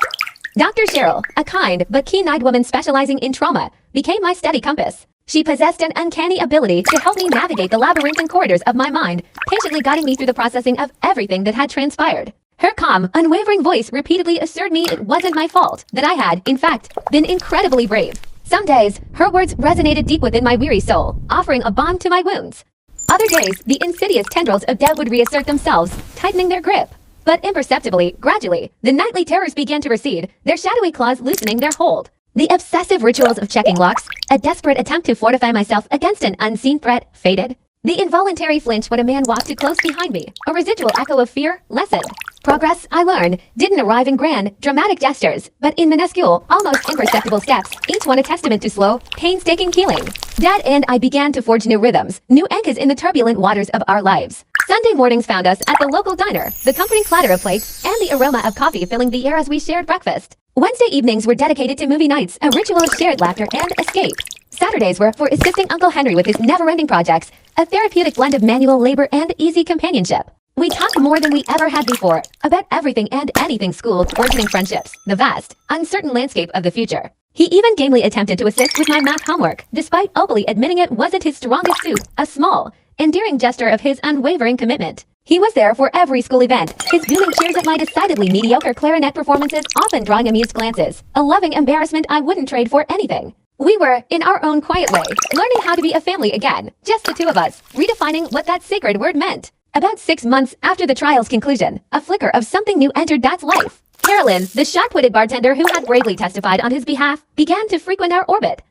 Dr. Cheryl, a kind but keen-eyed woman specializing in trauma, became my steady compass. She possessed an uncanny ability to help me navigate the labyrinthine corridors of my mind, patiently guiding me through the processing of everything that had transpired. Her calm, unwavering voice repeatedly assured me it wasn't my fault, that I had, in fact, been incredibly brave. Some days, her words resonated deep within my weary soul, offering a balm to my wounds. Other days, the insidious tendrils of doubt would reassert themselves, tightening their grip. But imperceptibly, gradually, the nightly terrors began to recede, their shadowy claws loosening their hold. The obsessive rituals of checking locks, a desperate attempt to fortify myself against an unseen threat, faded. The involuntary flinch when a man walked too close behind me, a residual echo of fear, lessened. Progress, I learned, didn't arrive in grand, dramatic gestures, but in minuscule, almost imperceptible steps, each one a testament to slow, painstaking healing. Dad and I began to forge new rhythms, new anchors in the turbulent waters of our lives. Sunday mornings found us at the local diner, the comforting clatter of plates, and the aroma of coffee filling the air as we shared breakfast. Wednesday evenings were dedicated to movie nights, a ritual of shared laughter and escape. Saturdays were for assisting Uncle Henry with his never-ending projects, a therapeutic blend of manual labor and easy companionship. We talked more than we ever had before, about everything and anything school, burgeoning friendships, the vast, uncertain landscape of the future. He even gamely attempted to assist with my math homework, despite openly admitting it wasn't his strongest suit, a small, endearing gesture of his unwavering commitment. He was there for every school event, his booming cheers at my decidedly mediocre clarinet performances often drawing amused glances, a loving embarrassment I wouldn't trade for anything. We were, in our own quiet way, learning how to be a family again, just the two of us, redefining what that sacred word meant. About 6 months after the trial's conclusion, a flicker of something new entered Dad's life. Carolyn, the sharp-witted bartender who had bravely testified on his behalf, began to frequent our orbit.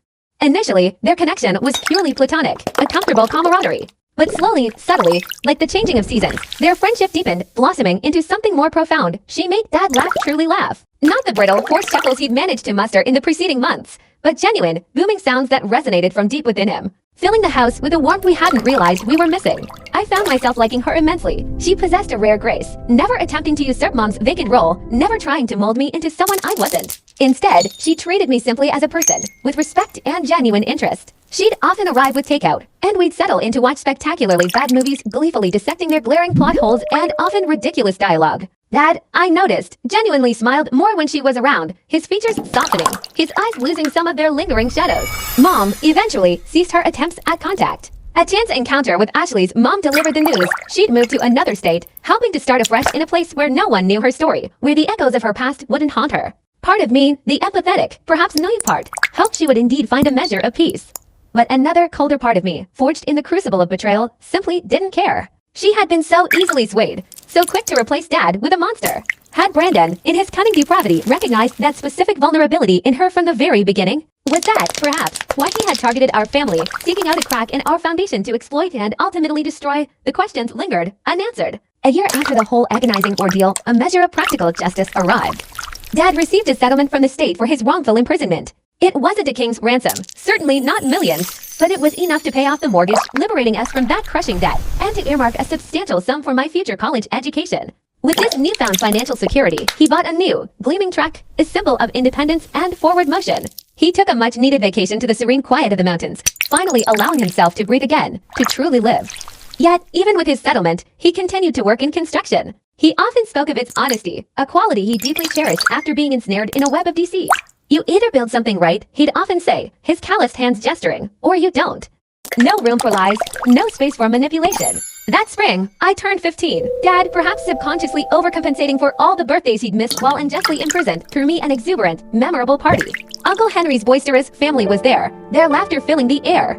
Initially, their connection was purely platonic, a comfortable camaraderie. But slowly, subtly, like the changing of seasons, their friendship deepened, blossoming into something more profound. She made Dad truly laugh. Not the brittle, forced chuckles he'd managed to muster in the preceding months, but genuine, booming sounds that resonated from deep within him, filling the house with a warmth we hadn't realized we were missing. I found myself liking her immensely. She possessed a rare grace, never attempting to usurp Mom's vacant role, never trying to mold me into someone I wasn't. Instead, she treated me simply as a person, with respect and genuine interest. She'd often arrive with takeout, and we'd settle in to watch spectacularly bad movies, gleefully dissecting their glaring plot holes and often ridiculous dialogue. Dad, I noticed, genuinely smiled more when she was around, his features softening, his eyes losing some of their lingering shadows. Mom, eventually, ceased her attempts at contact. A chance encounter with Ashley's mom delivered the news she'd moved to another state, helping to start afresh in a place where no one knew her story, where the echoes of her past wouldn't haunt her. Part of me, the empathetic, perhaps naive part, hoped she would indeed find a measure of peace. But another colder part of me, forged in the crucible of betrayal, simply didn't care. She had been so easily swayed, so quick to replace Dad with a monster. Had Brandon, in his cunning depravity, recognized that specific vulnerability in her from the very beginning? Was that, perhaps, why he had targeted our family, seeking out a crack in our foundation to exploit and ultimately destroy? The questions lingered, unanswered. A year after the whole agonizing ordeal, a measure of practical justice arrived. Dad received a settlement from the state for his wrongful imprisonment. It wasn't a king's ransom, certainly not millions, but it was enough to pay off the mortgage, liberating us from that crushing debt, and to earmark a substantial sum for my future college education. With this newfound financial security, he bought a new, gleaming truck, a symbol of independence and forward motion. He took a much-needed vacation to the serene quiet of the mountains, finally allowing himself to breathe again, to truly live. Yet, even with his settlement, he continued to work in construction. He often spoke of its honesty, a quality he deeply cherished after being ensnared in a web of deceit. You either build something right, he'd often say, his calloused hands gesturing, or you don't. No room for lies, no space for manipulation. That spring, I turned 15. Dad, perhaps subconsciously overcompensating for all the birthdays he'd missed while unjustly imprisoned, threw me an exuberant, memorable party. Uncle Henry's boisterous family was there, their laughter filling the air.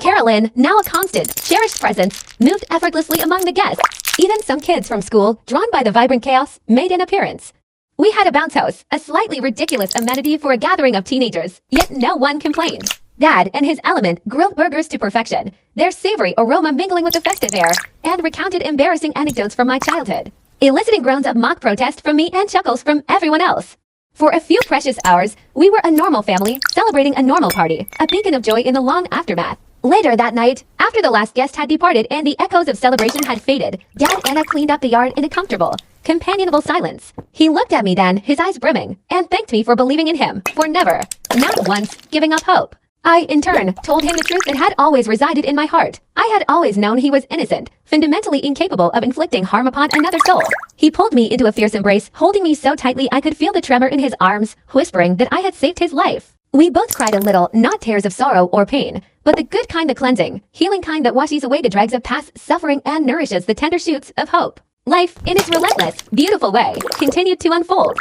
Carolyn, now a constant, cherished presence, moved effortlessly among the guests. Even some kids from school, drawn by the vibrant chaos, made an appearance. We had a bounce house, a slightly ridiculous amenity for a gathering of teenagers, yet no one complained. Dad and his element grilled burgers to perfection, their savory aroma mingling with the festive air, and recounted embarrassing anecdotes from my childhood, eliciting groans of mock protest from me and chuckles from everyone else. For a few precious hours, we were a normal family, celebrating a normal party, a beacon of joy in the long aftermath. Later that night, after the last guest had departed and the echoes of celebration had faded, Dad and I cleaned up the yard in a comfortable, companionable silence. He looked at me then, his eyes brimming, and thanked me for believing in him, for never, not once, giving up hope. I, in turn, told him the truth that had always resided in my heart. I had always known he was innocent, fundamentally incapable of inflicting harm upon another soul. He pulled me into a fierce embrace, holding me so tightly I could feel the tremor in his arms, whispering that I had saved his life. We both cried a little, not tears of sorrow or pain, but the good kind, the cleansing, healing kind that washes away the dregs of past suffering and nourishes the tender shoots of hope. Life, in its relentless, beautiful way, continued to unfold.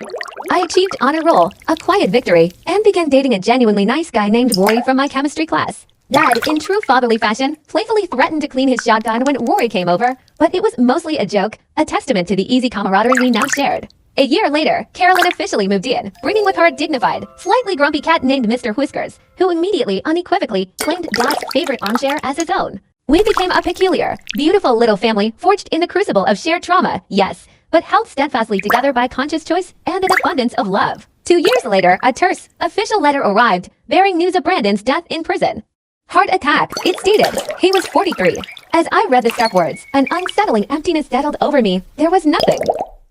I achieved honor roll, a quiet victory, and began dating a genuinely nice guy named Rory from my chemistry class. Dad, in true fatherly fashion, playfully threatened to clean his shotgun when Rory came over, but it was mostly a joke, a testament to the easy camaraderie we now shared. A year later, Carolyn officially moved in, bringing with her a dignified, slightly grumpy cat named Mr. Whiskers, who immediately, unequivocally, claimed Dad's favorite armchair as his own. We became a peculiar, beautiful little family forged in the crucible of shared trauma, yes, but held steadfastly together by conscious choice and an abundance of love. 2 years later, a terse, official letter arrived, bearing news of Brandon's death in prison. Heart attack, it stated. He was 43. As I read the stark words, an unsettling emptiness settled over me. There was nothing.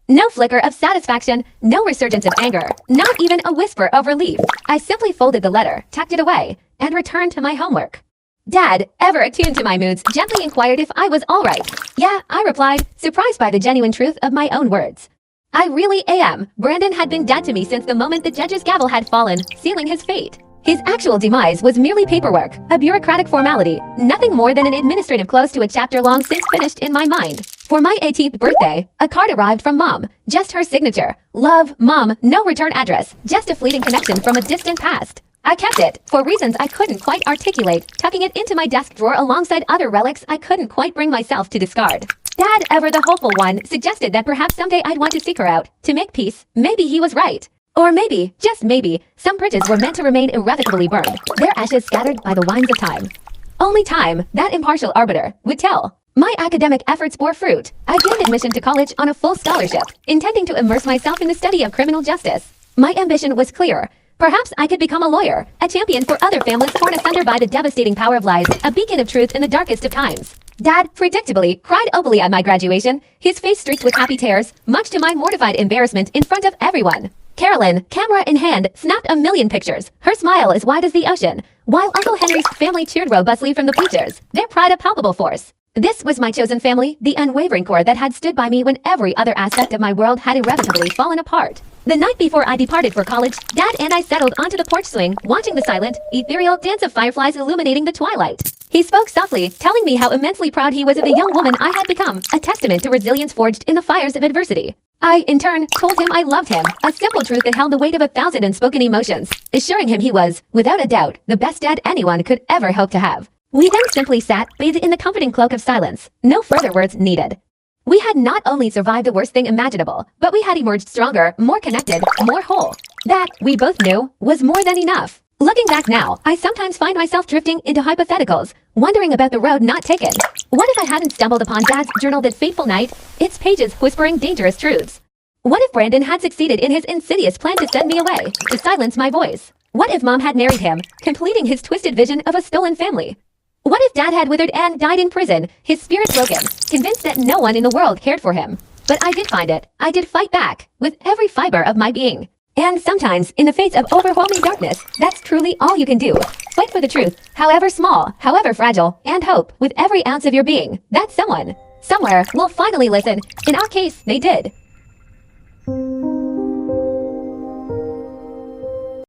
No flicker of satisfaction, no resurgence of anger, not even a whisper of relief. I simply folded the letter, tucked it away, and returned to my homework. Dad, ever attuned to my moods, gently inquired if I was all right. Yeah, I replied, surprised by the genuine truth of my own words. I really am. Brandon had been dead to me since the moment the judge's gavel had fallen, sealing his fate. His actual demise was merely paperwork, a bureaucratic formality, nothing more than an administrative close to a chapter long since finished in my mind. For my 18th birthday, a card arrived from Mom, just her signature. Love, Mom, no return address, just a fleeting connection from a distant past. I kept it, for reasons I couldn't quite articulate, tucking it into my desk drawer alongside other relics I couldn't quite bring myself to discard. Dad, ever the hopeful one, suggested that perhaps someday I'd want to seek her out, to make peace. Maybe he was right. Or maybe, just maybe, some bridges were meant to remain irrevocably burned, their ashes scattered by the winds of time. Only time, that impartial arbiter, would tell. My academic efforts bore fruit. I gained admission to college on a full scholarship, intending to immerse myself in the study of criminal justice. My ambition was clear. Perhaps I could become a lawyer, a champion for other families torn asunder by the devastating power of lies, a beacon of truth in the darkest of times. Dad, predictably, cried openly at my graduation, his face streaked with happy tears, much to my mortified embarrassment in front of everyone. Carolyn, camera in hand, snapped a million pictures, her smile as wide as the ocean, while Uncle Henry's family cheered robustly from the bleachers, their pride a palpable force. This was my chosen family, the unwavering core that had stood by me when every other aspect of my world had irrevocably fallen apart. The night before I departed for college, Dad and I settled onto the porch swing, watching the silent, ethereal dance of fireflies illuminating the twilight. He spoke softly, telling me how immensely proud he was of the young woman I had become, a testament to resilience forged in the fires of adversity. I, in turn, told him I loved him, a simple truth that held the weight of 1,000 unspoken emotions, assuring him he was, without a doubt, the best dad anyone could ever hope to have. We then simply sat, bathed in the comforting cloak of silence. No further words needed. We had not only survived the worst thing imaginable, but we had emerged stronger, more connected, more whole. That, we both knew, was more than enough. Looking back now, I sometimes find myself drifting into hypotheticals, wondering about the road not taken. What if I hadn't stumbled upon Dad's journal that fateful night, its pages whispering dangerous truths? What if Brandon had succeeded in his insidious plan to send me away, to silence my voice? What if Mom had married him, completing his twisted vision of a stolen family? What if Dad had withered and died in prison, his spirit broken, convinced that no one in the world cared for him? But I did find it. I did fight back, with every fiber of my being. And sometimes, in the face of overwhelming darkness, that's truly all you can do. Fight for the truth, however small, however fragile, and hope, with every ounce of your being, that someone, somewhere, will finally listen. In our case, they did.